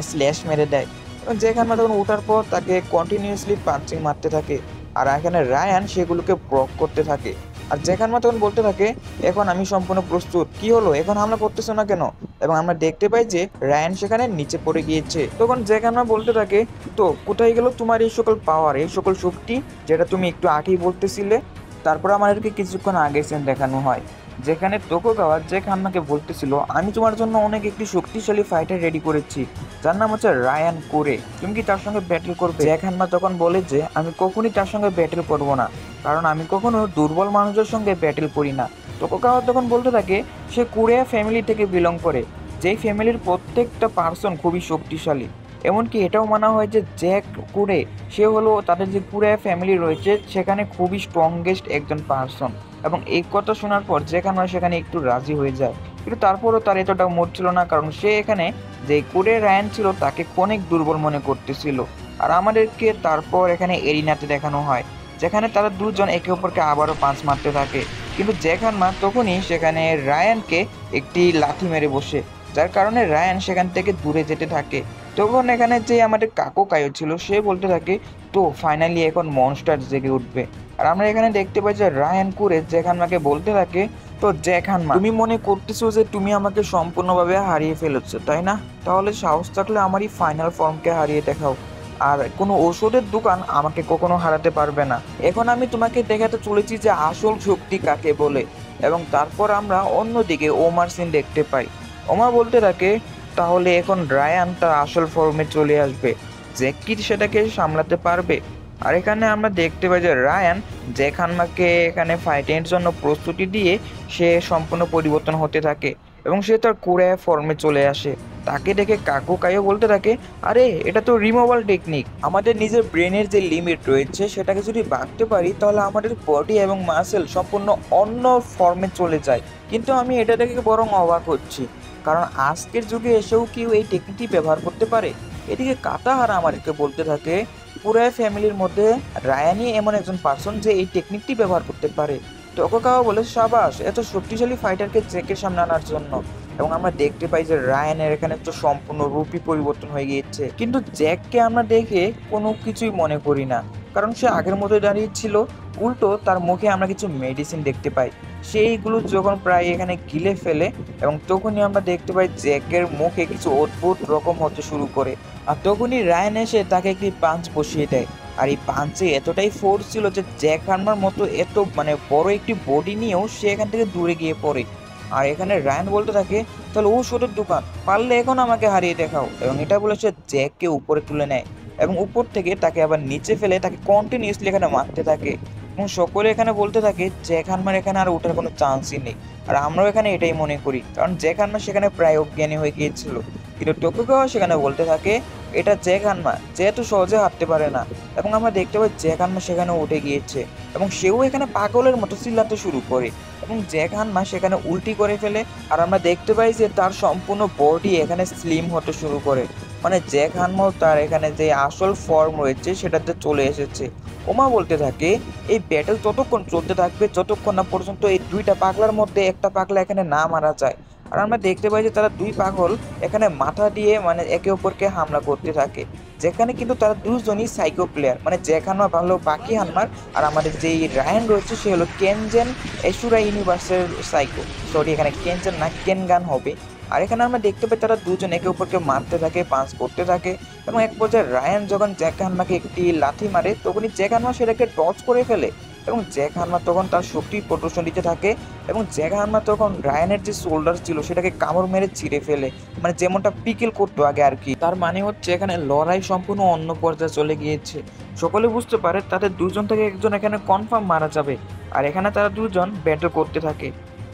Speaker 1: স্ল্যাশ মেরে দেয়। এবং জ্যাকানমা তখন ওঠার পর তাকে কন্টিনিউয়াসলি পাঞ্চিং মারতে থাকে। আর এখানে রায়ান সেগুলোকে ব্লক করতে থাকে। আর জ্যাকানমা তখন বলতে থাকে, এখন আমি সম্পূর্ণ প্রস্তুত, কি হলো এখন হামলা করতেছো না কেন। এবং আমরা দেখতে পাই যে রায়ান সেখানে নিচে পড়ে গিয়েছে। তখন জ্যাকানমা বলতে থাকে, তো কোথায় গেল তোমার এই সকল পাওয়ার, এই সকল শক্তি যেটা তুমি একটু আগেই বলতেছিলে। তারপর আমাদেরকে কিছুক্ষণ আগে সেন দেখানো হয় যেখানে তোকুগাওয়া জ্যাক হানমাকে বলতেছিল, আমি তোমার জন্য অনেক একটি শক্তিশালী ফাইটার রেডি করেছি যার নাম হচ্ছে রায়ান কোরে, তুমি কি তার সঙ্গে ব্যাটেল করবে। জ্যাক হানমা তখন বলে যে আমি কখনই তার সঙ্গে ব্যাটেল করব না, কারণ আমি কখনো দুর্বল মানুষের সঙ্গে ব্যাটেল করি না। তোকুগাওয়া তখন বলতে থাকে সে কোরিয়া ফ্যামিলি থেকে বিলং করে, যেই ফ্যামিলির প্রত্যেকটা পার্সন খুবই শক্তিশালী। এমনকি এটাও মানা হয় যে জ্যাক কোরে সে হলো তাদের যে কোরিয়া ফ্যামিলি রয়েছে সেখানে খুবই স্ট্রংগেস্ট একজন পার্সন। এবং এই কথা শোনার পর জ্যাকানমা সেখানে একটু রাজি হয়ে যায়, কিন্তু তারপরও তার এতটা মোট ছিল না, কারণ সে এখানে যে কোরে রায়ান ছিল তাকে অনেক দুর্বল মনে করতেছিল। আর আমাদেরকে তারপর এখানে এরিনাতে দেখানো হয় যেখানে তারা দুজন একে অপরকে আবারও পাঁচ মারতে থাকে, কিন্তু জ্যাকানমা তখনই সেখানে রায়ানকে একটি লাথি মেরে বসে, যার কারণে রায়ান সেখান থেকে দূরে যেতে থাকে। তখন এখানে যে আমাদের কাকো কায়ো ছিল সে বলতে থাকে, তো ফাইনালি এখন মনস্টার জেগে উঠবে। আর আমরা এখানে দেখতে পাই যে রায়ান কুরে জ্যাকানমাকে বলতে থাকে, তো জ্যাকানমা তুমি মনে করতেছো যে তুমি আমাকে সম্পূর্ণভাবে হারিয়ে ফেলেছো তাই না, তাহলে সাহস থাকলে আমারই ফাইনাল ফর্মকে হারিয়ে দেখাও। আর কোনো ঔষধের দোকান আমাকে কখনো হারাতে পারবে না। এখন আমি তোমাকে দেখাতে চলেছি যে আসল শক্তি কাকে বলে। এবং তারপর আমরা অন্যদিকে ওমার সিন দেখতে পাই। ওমা বলতে থাকে, তাহলে এখন রায়ান তার আসল ফর্মে চলে আসবে। জ্যাক কি সেটাকে সামলাতে পারবে? আর এখানে আমরা দেখতে পাই যে রায়ান জ্যাক হানমাকে এখানে ফাইটের জন্য প্রস্তুতি দিয়ে সে সম্পূর্ণ পরিবর্তন হতে থাকে এবং সে তার কুড়ায় ফর্মে চলে আসে। তাকে দেখে কাকু কাইও বলতে থাকে, আরে এটা তো রিমুভাল টেকনিক, আমাদের নিজের ব্রেনের যে লিমিট রয়েছে সেটাকে যদি ভাঙতে পারি তাহলে আমাদের বডি এবং মাসেল সম্পূর্ণ অন্য ফর্মে চলে যায়। কিন্তু আমি এটা দেখে বরং অবাক হচ্ছি, কারণ আজকের যুগে এসেও কেউ এই টেকনিকটি ব্যবহার করতে পারে। এদিকে কাতাহারা আমাদেরকে বলতে থাকে পুরো ফ্যামিলির মধ্যে রায়ানই এমন একজন পার্সন যে এই টেকনিকটি ব্যবহার করতে পারে। টোকুগাওয়া বলে সাবাস এত শক্তিশালী ফাইটারকে জ্যাকের সামনে আনার জন্য। এবং আমরা দেখতে পাই যে রায়ানের এখানে তো সম্পূর্ণ রূপই পরিবর্তন হয়ে গিয়েছে, কিন্তু জ্যাককে আমরা দেখে কোনো কিছুই মনে করি না, কারণ সে আগের মতো দাঁড়িয়ে ছিল। উল্টো তার মুখে আমরা কিছু মেডিসিন দেখতে পাই, সেইগুলো যখন প্রায় এখানে গিলে ফেলে এবং তখনই আমরা দেখতে পাই জ্যাকের মুখে কিছু অদ্ভুত রকম হতে শুরু করে। আর তখনই রায়ান এসে তাকে একটি পাঞ্চ বসিয়ে দেয়। আর এই পাঞ্চে এতটাই ফোর্স ছিল যে জ্যাক হার্মার মতো এত বড় একটি বডি নিয়েও সে এখান থেকে দূরে গিয়ে পড়ে। আর এখানে রায়ান বলতে থাকে, তাহলে ও শোধের দোকান, পারলে এখন আমাকে হারিয়ে দেখাও। এবং এটা বলে সে জ্যাককে উপরে তুলে নেয় এবং উপর থেকে তাকে আবার নিচে ফেলে তাকে কন্টিনিউসলি এখানে মারতে থাকে। এবং সকলে এখানে বলতে থাকে জ্যাক হার্মার এখানে আর ওঠার কোনো চান্সই নেই। আর আমরাও এখানে এটাই মনে করি, কারণ জ্যাক হার্মার সেখানে প্রায় অজ্ঞানী হয়ে গিয়েছিল। কিন্তু টোকুগাওয়া সেখানে বলতে থাকে এটা জ্যাক হার্মার, যে এত সহজে হাঁটতে পারে না। এবং আমরা দেখতে পাই জ্যাক হার্মার সেখানে উঠে গিয়েছে এবং সেও এখানে পাগলের মতো চিল্লাতে শুরু করে এবং জ্যাক হার্মার সেখানে উল্টি করে ফেলে। আর আমরা দেখতে পাই যে তার সম্পূর্ণ বডি এখানে স্লিম হতে শুরু করে, জ্যাক হার্মার তার এখানে যে আসল ফর্ম রয়েছে সেটাতে চলে এসেছে। ওমা বলতে থাকে এই ব্যাটেল ততক্ষণ চলতে থাকবে যতক্ষণ না পর্যন্ত এই দুইটা পাগলার মধ্যে একটা পাগলা এখানে না মারা যায়। আর আমরা দেখতে পাই যে তারা দুই পাগল এখানে মাথা দিয়ে একে অপরকে হামলা করতে থাকে, যেখানে কিন্তু তারা দুজনই সাইকো প্লেয়ার, জ্যাক হানমার ভালো বাকি হানমার, আর আমাদের যেই রায়ান রয়েছে সে হলো কেনজেন এশুরা ইউনিভার্সের সাইকো। সরি, এখানে কেনজেন না কেনগান হবে। আর এখানে আমরা দেখতে পাই তারা দুজন একে অপরকে মারতে থাকে, পাঞ্চ করতে থাকে এবং এক পর্যায়ে রায়ান যখন জ্যাক হানমাকে একটি লাথি মারে তখনই জ্যাক হানমা সেটাকে টচ করে ফেলে এবং জ্যাক হানমা তখন তার শক্তি প্রদর্শন দিতে থাকে এবং জ্যাক হানমা তখন রায়ানের যে শোল্ডার ছিল সেটাকে কামড় মেরে ছিঁড়ে ফেলে, যেমনটা পিকেল করতো আগে আর কি। তার মানে হচ্ছে এখানে লড়াই সম্পূর্ণ অন্য পর্যায়ে চলে গিয়েছে। সকলে বুঝতে পারে তাদের দুজন থেকে একজন এখানে কনফার্ম মারা যাবে। আর এখানে তারা দুজন ব্যাটল করতে থাকে।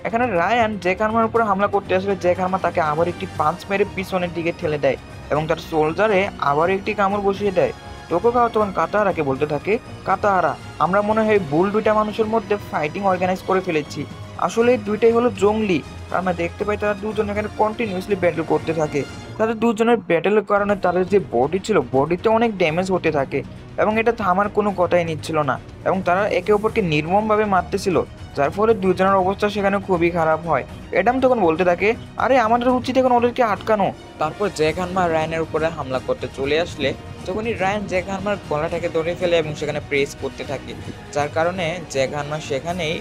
Speaker 1: এখানে রায়ান জ্যাক হার্মার উপরে হামলা করতে আসলে জ্যাক হার্মা তাকে আবার একটি পাঞ্চ মেরে পিছনের দিকে ঠেলে দেয় এবং তার শোল্ডারে আবার একটি কামড় বসিয়ে দেয়। টোকুগাওয়া তখন কাতাহারাকে বলতে থাকে, কাতাহারা, আমরা মনে হয় ভুল দুইটা মানুষের মধ্যে ফাইটিং অর্গানাইজ করে ফেলেছি। আসলে এই দুইটাই হলো জঙ্গলি। আমরা দেখতে পাই তারা দুজন এখানে কন্টিনিউসলি ব্যাটেল করতে থাকে। তাদের দুজনের ব্যাটেলের কারণে তাদের যে বডি ছিল বডিতে অনেক ড্যামেজ হতে থাকে এবং এটা থামার কোনো কথাই নিচ্ছিল না এবং তারা একে অপরকে নির্মমভাবে মারতেছিল, যার ফলে দুজনের অবস্থা সেখানে খুবই খারাপ হয়। অ্যাডাম তখন বলতে থাকে, আরে আমাদের উচিত এখন ওদেরকে আটকানো। তারপর জ্যাক হার্মার রায়ানের উপরে হামলা করতে চলে আসলে তখনই রায়ান জ্যাক হার্মার গলাটাকে ধরে ফেলে এবং সেখানে প্রেস করতে থাকে, যার কারণে জ্যাক হার্মার সেখানেই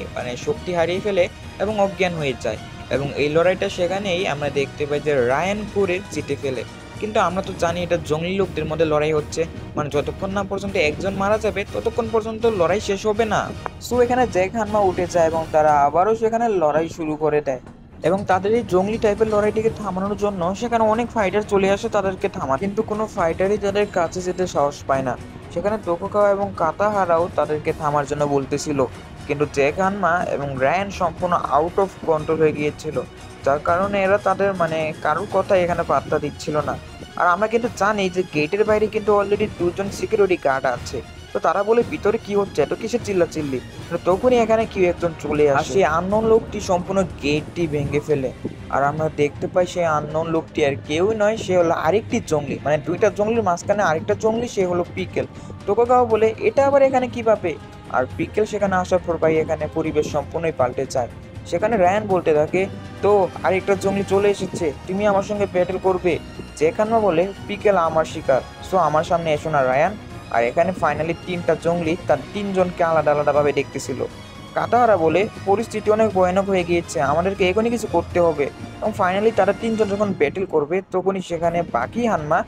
Speaker 1: শক্তি হারিয়ে ফেলে এবং অজ্ঞান হয়ে যায়। এবং এই লড়াইটা সেখানেই আমরা দেখতে পাই যে রায়ান পুরে জিতে ফেলে। কিন্তু আমরা তো জানি এটা জঙ্গলি লোকদের মধ্যে লড়াই হচ্ছে, যতক্ষণ না পর্যন্ত একজন মারা যাবে ততক্ষণ পর্যন্ত লড়াই শেষ হবে না। সো এখানে জ্যাক হার্মা উঠে যায় এবং তারা আবারও সেখানে লড়াই শুরু করে দেয় এবং তাদের এই জঙ্গলি টাইপের লড়াইটিকে থামানোর জন্য সেখানে অনেক ফাইটার চলে আসে তাদেরকে থামা, কিন্তু কোনো ফাইটারই তাদের কাছে যেতে সাহস পায় না। সেখানে টোকুগাওয়া এবং কাতাহারাও তাদেরকে থামার জন্য বলতেছিল, কিন্তু জ্যাক হার্মা এবং রায়ান সম্পূর্ণ আউট অফ কন্ট্রোল হয়ে গিয়েছিল, যার কারণে এরা তাদের কারোর কথা এখানে পাত্তা দিচ্ছিল না। আর আমরা কিন্তু জানি যে গেটের বাইরে কিন্তু অলরেডি দুজন সিকিউরিটি গার্ড আছে, তো তারা বলে ভিতরে কি হচ্ছে, এত কিসের চিল্লাচিল্লি। তখনই এখানে কেউ একজন চলে আসে, সেই আননোন লোকটি সম্পূর্ণ গেটটি ভেঙে ফেলে। আর আমরা দেখতে পাই সেই আননোন লোকটি আর কেউই নয়, সে হলো আরেকটি জঙ্গলি, দুইটা জঙ্গলির মাঝখানে আরেকটা জঙ্গলি, সে হলো পিকেল। টোকুগাওয়া বলে এটা আবার এখানে কিভাবে? আর পিকেল সেখানে আসার পর ভাই এখানে পরিবেশ সম্পূর্ণই পাল্টে যায়। সেখানে রায়ান বলতে থাকে, তো আরেকটা জঙ্গলি চলে এসেছে, তুমি আমার সঙ্গে ব্যাটেল করবে? জ্যাক হার্মা বলে, পিকেল আমার শিকার, সো আমার সামনে এসো না রায়ান। আর এখানে ফাইনালি তিনটা জঙ্গলি তার তিনজনকে আলাদা আলাদাভাবে দেখতেছিল। কাতাহারা বলে, পরিস্থিতি অনেক ভয়ানক হয়ে গিয়েছে, আমাদেরকে এখনই কিছু করতে হবে। এবং ফাইনালি তারা তিনজন যখন ব্যাটেল করবে তখনই সেখানে বাকি হানমা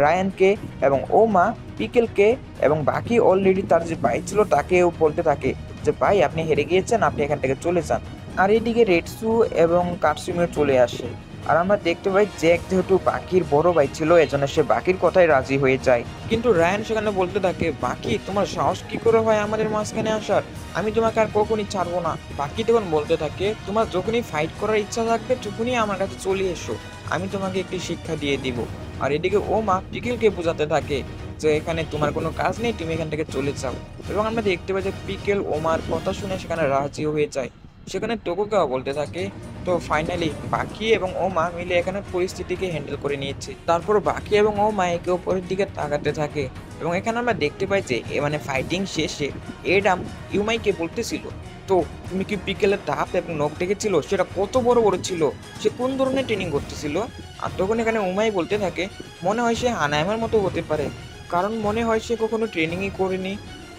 Speaker 1: রায়ানকে এবং ওমা পিকেলকে এবং বাকি অলরেডি তার যে ভাই ছিল তাকেও বলতে থাকে যে ভাই আপনি হেরে গিয়েছেন, আপনি এখান থেকে চলে যান। আর এদিকে রেডসু এবং কাটসুমিও চলে আসে আর আমরা দেখতে পাই জ্যাক যেহেতু বাকির বড় ভাই ছিল এজন্য সে বাকির কথাই রাজি হয়ে যায়। কিন্তু রায়ান সেখানে বলতে থাকে, বাকি তোমার সাহস কি করে হয় আমাদের মাঝখানে আসার, আমি তোমাকে আর কখনই ছাড়বো না। বাকি তখন বলতে থাকে, তোমার যখনই ফাইট করার ইচ্ছা থাকবে তখনই আমার কাছে চলে এসো, আমি তোমাকে একটি শিক্ষা দিয়ে দিব। আর এদিকে ও মা পিকেলকে বোঝাতে থাকে যে এখানে তোমার কোনো কাজ নেই, তুমি এখান থেকে চলে যাও। এবং আমরা দেখতে পাই যে পিকেল ওমার কথা শুনে সেখানে রাজি হয়ে যায়। সেখানে টোকুগাওয়া বলতে থাকে, তো ফাইনালি বাকি এবং ওমা মিলে এখানে পরিস্থিতিকে হ্যান্ডেল করে নিয়েছে। তারপর বাকি এবং ওমা একে অপরের দিকে তাকাতে থাকে এবং এখানে আমরা দেখতে পাই যে মানে ফাইটিং শেষে এডাম ইউমাইকে বলতেছিল, তো তুমি কি পিকেলের দাঁত এবং নখ দেখেছিল, সেটা কত বড় বড় ছিল, সে কোন ধরনের ট্রেনিং করতেছিল। আর তখন এখানে উমাই বলতে থাকে, মনে হয় সে হানায়মার মতো হতে পারে, কারণ মনে হয় সে কখনো ট্রেনিংই করেনি।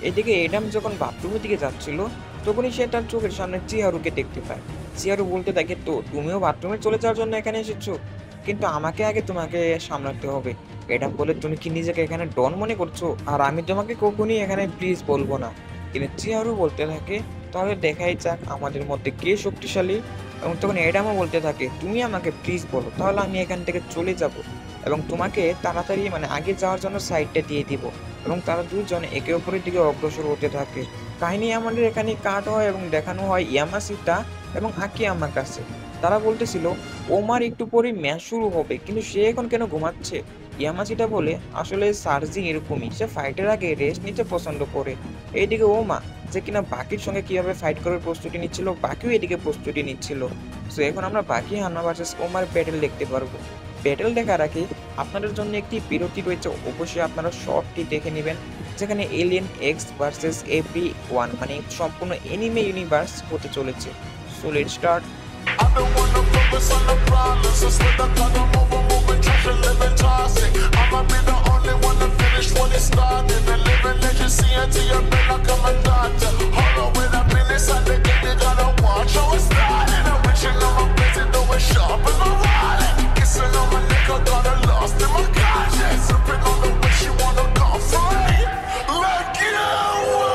Speaker 1: এদিকে এডাম যখন বাথরুমের দিকে যাচ্ছিল তখনই সে তার চোখের সামনে চিহারুকে দেখতে পায়। চিহারু বলতে থাকে, তো তুমিও বাথরুমে চলে যাওয়ার জন্য এখানে এসেছো, কিন্তু আমাকে আগে তোমাকে সামলাতে হবে। এডাম বলে, তুমি কি নিজেকে এখানে ডন মনে করছো, আর আমি তোমাকে কখনই এখানে প্লিজ বলবো না। কিন্তু চিহারু বলতে থাকে, তাহলে দেখাই যাক আমাদের মধ্যে কে শক্তিশালী। এবং তখন এডামও বলতে থাকে, তুমি আমাকে প্লিজ বলো, তাহলে আমি এখান থেকে চলে যাব এবং তোমাকে তাড়াতাড়ি আগে যাওয়ার জন্য সাইডটা দিয়ে দিব। এবং তারা দুজন একে অপরের দিকে অগ্রসর হতে থাকে। কাহিনী আমাদের এখানে কাট হয় এবং দেখানো হয় ইয়ামাসিতা এবং আকিয়ামার কাছে। তারা বলতেছিল ওমার একটু পরে ম্যাচ শুরু হবে, কিন্তু সে এখন কেন ঘুমাচ্ছে। ইয়ামাসিটা বলে, আসলে সার্জি এরকমই, সে ফাইটের আগে রেস্ট নিতে পছন্দ করে। এইদিকে ওমা যে কিনা বাকির সঙ্গে কিভাবে ফাইট করার প্রস্তুতি নিচ্ছিল, বাকিও এদিকে প্রস্তুতি নিচ্ছিল। সো এখন আমরা বাকি হান্না ভার্সেস ওমার ব্যাটেল দেখতে পারবো। ব্যাটেল দেখার আগে আপনাদের জন্য একটি বিরতি রয়েছে, অবশ্যই আপনারা শর্টটি দেখে নেবেন, যেখানে alien x versus every one সম্পূর্ণ এনিমে ইউনিভার্স হতে চলেছে। So let's start.
Speaker 3: I don't wanna focus on the problems, just with the cut them over, moving trash and living toxic. I'ma be the only one to finish what it started. The living legacy until your brain like I'm a doctor. Hold on, with a business on the game, you gotta watch how it started. I'm reaching on my blazing, though it's sharp as my wallet. Kissing on my neck, I got her lost in my conscience. Sipping on the way she wanna go for me. Like you would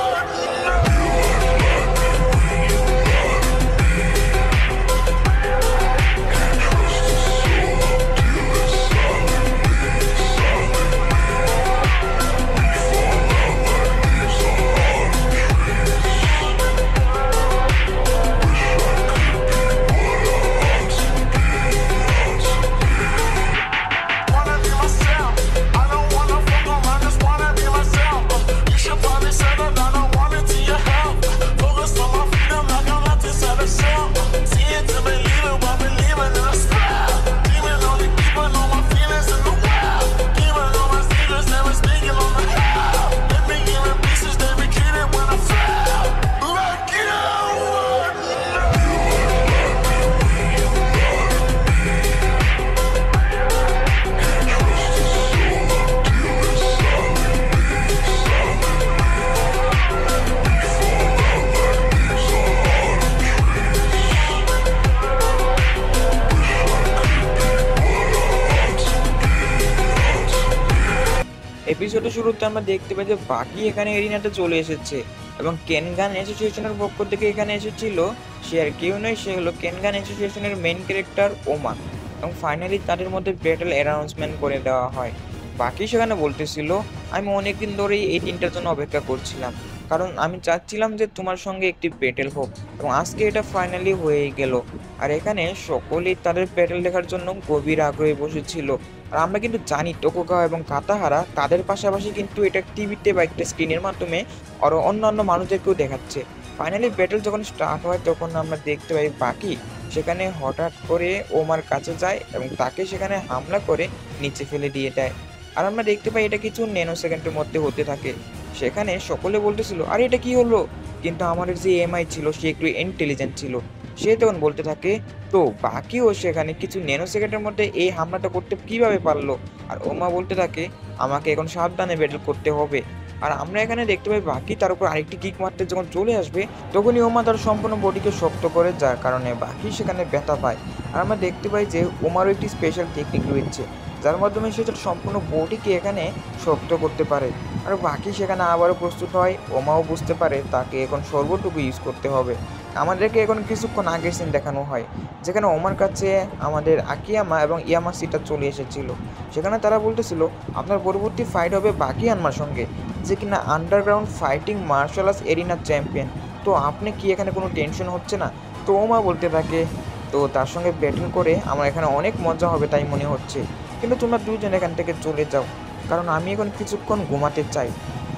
Speaker 1: এপিসোডের শুরুতে আমরা দেখতে পাই যে বাকি এখানে এরিনাতে চলে এসেছে এবং কেনগান অ্যাসোসিয়েশনের পক্ষ থেকে এখানে এসেছিল সে আর কেউ নয়, সে হলো কেনগান অ্যাসোসিয়েশনের মেইন ক্যারেক্টার ওমা। এবং ফাইনালি তাদের মধ্যে ব্যাটেল অ্যানাউন্সমেন্ট করে দেওয়া হয়। বাকি সেখানে বলতেছিল, আমি অনেকদিন ধরেই এই দিনটার জন্য অপেক্ষা করছিলাম, কারণ আমি চাচ্ছিলাম যে তোমার সঙ্গে একটি ব্যাটেল হোক, এবং আজকে এটা ফাইনালি হয়ে গেল। আর এখানে সকলেই তাদের ব্যাটেল দেখার জন্য গভীর আগ্রহে বসেছিল। আর আমরা কিন্তু জানি টোকুগাওয়া এবং কাতাহারা তাদের পাশাপাশি কিন্তু এটা টিভিতে বা একটা স্ক্রিনের মাধ্যমে আরও অন্যান্য মানুষদেরকেও দেখাচ্ছে। ফাইনালি ব্যাটেল যখন স্টার্ট হয় তখন আমরা দেখতে পাই বাকি সেখানে হঠাৎ করে ওমার কাছে যায় এবং তাকে সেখানে হামলা করে নিচে ফেলে দিয়ে দেয়। আর আমরা দেখতে পাই এটা কিছু ন্যানো সেকেন্ডের মধ্যে হতে থাকে। সেখানে সকলে বলতেছিল, আরে এটা কি হলো, কিন্তু আমাদের যে এমআই ছিল সে একটু ইন্টেলিজেন্ট ছিল, সে তখন বলতে থাকে, তো বাকিও সেখানে কিছু ন্যানো সেকেন্ডের মধ্যে এই হামলাটা করতে কিভাবে পারলো। আর ওমা বলতে থাকে, আমাকে এখন সাবধানে ব্যাটেল করতে হবে। আর আমরা এখানে দেখতে পাই বাকি তার উপর আরেকটি কিক মারতে যখন চলে আসবে তখনই ওমা তার সম্পূর্ণ বডিকে শক্ত করে, যার কারণে বাকি সেখানে ব্যথা পায়। আর আমরা দেখতে পাই যে ওমারও একটি স্পেশাল টেকনিক রয়েছে, যার মাধ্যমে সে তার সম্পূর্ণ বডিকে এখানে শক্ত করতে পারে। আর বাকি সেখানে আবারও প্রস্তুত হয়। ওমাও বুঝতে পারে তাকে এখন সর্বটুকু ইউজ করতে হবে। আমাদেরকে এখন কিছুক্ষণ আগের সিন দেখানো হয় যেখানে ওমার কাছে আমাদের আকিয়ামা এবং ইয়ামাসিটা চলে এসেছিল। সেখানে তারা বলতেছিল আপনার পরবর্তী ফাইট হবে বাকি আনমার সঙ্গে, যে কিনা আন্ডারগ্রাউন্ড ফাইটিং মার্শাল আর্টস এরিনার চ্যাম্পিয়ন। তো আপনি কি এখানে কোনো টেনশন হচ্ছে না? তো ওমা বলতে থাকে তো তার সঙ্গে ব্যাটিং করে আমার এখানে অনেক মজা হবে তাই মনে হচ্ছে, কিন্তু তোমরা দুজন এখান থেকে চলে যাও, কারণ আমি এখন কিছুক্ষণ ঘুমাতে চাই।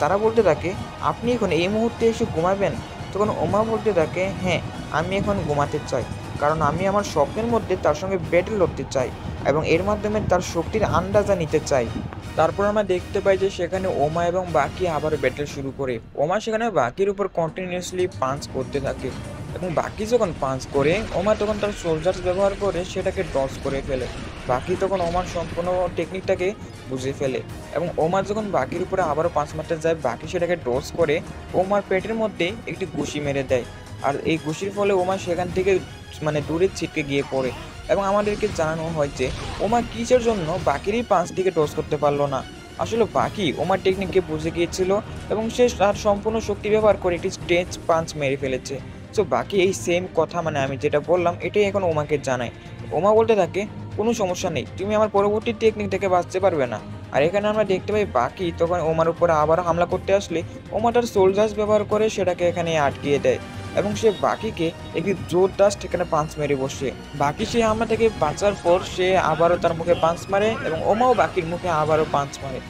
Speaker 1: তারা বলতে থাকে আপনি এখন এই মুহূর্তে এসে ঘুমাবেন? তখন ওমা বলতে থাকে হ্যাঁ, আমি এখন ঘুমাতে চাই, কারণ আমি আমার স্বপ্নের মধ্যে তার সঙ্গে ব্যাটেল লড়তে চাই এবং এর মাধ্যমে তার শক্তির আন্দাজা নিতে চাই। তারপর আমরা দেখতে পাই যে সেখানে ওমা এবং বাকি আবার ব্যাটেল শুরু করে। ওমা সেখানে বাকির উপর কন্টিনিউয়াসলি পাঞ্চ করতে থাকে এবং বাকি যখন পাঞ্চ করে ওমা তখন তার সোলজার্স ব্যবহার করে সেটাকে ডস করে ফেলে। বাকি তখন ওমার সম্পূর্ণ টেকনিকটাকে বুঝে ফেলে এবং ওমা যখন বাকির উপরে আবারও পাঁচ মারতে যায়, বাকি সেটাকে ডস করে ওমার পেটের মধ্যে একটি ঘুষি মেরে দেয়। আর এই ঘুষির ফলে ওমা সেখান থেকে দূরে ছিটকে গিয়ে পড়ে এবং আমাদেরকে জানানো হয় যে ওমা কিসের জন্য বাকিরই পাঁচটিকে ডস করতে পারলো না। আসলে বাকি ওমার টেকনিককে বুঝে গিয়েছিল এবং সে তার সম্পূর্ণ শক্তি ব্যবহার করে একটি স্টেজ পাঞ্চ মেরে ফেলেছে। সো বাকি এই সেম কথা আমি যেটা বললাম এটাই এখন ওমাকে জানায়। ওমা বলতে থাকে কোনো সমস্যা নেই, তুমি আমার পরবর্তী টেকনিক থেকে বাঁচতে পারবে না। আর এখানে আমরা দেখতে পাই বাকি তখন ওমার উপরে আবার হামলা করতে আসলে ওমা তার সোলজার্স ব্যবহার করে সেটাকে এখানে আটকিয়ে দেয় এবং সে বাকিকে একটি জোরদার এখানে পাঞ্চ মেরে বসে। বাকি সে হামলা থেকে বাঁচার পর সে আবারও তার মুখে পাঞ্চ মারে এবং ওমাও বাকির মুখে আবারও পাঞ্চ মারে।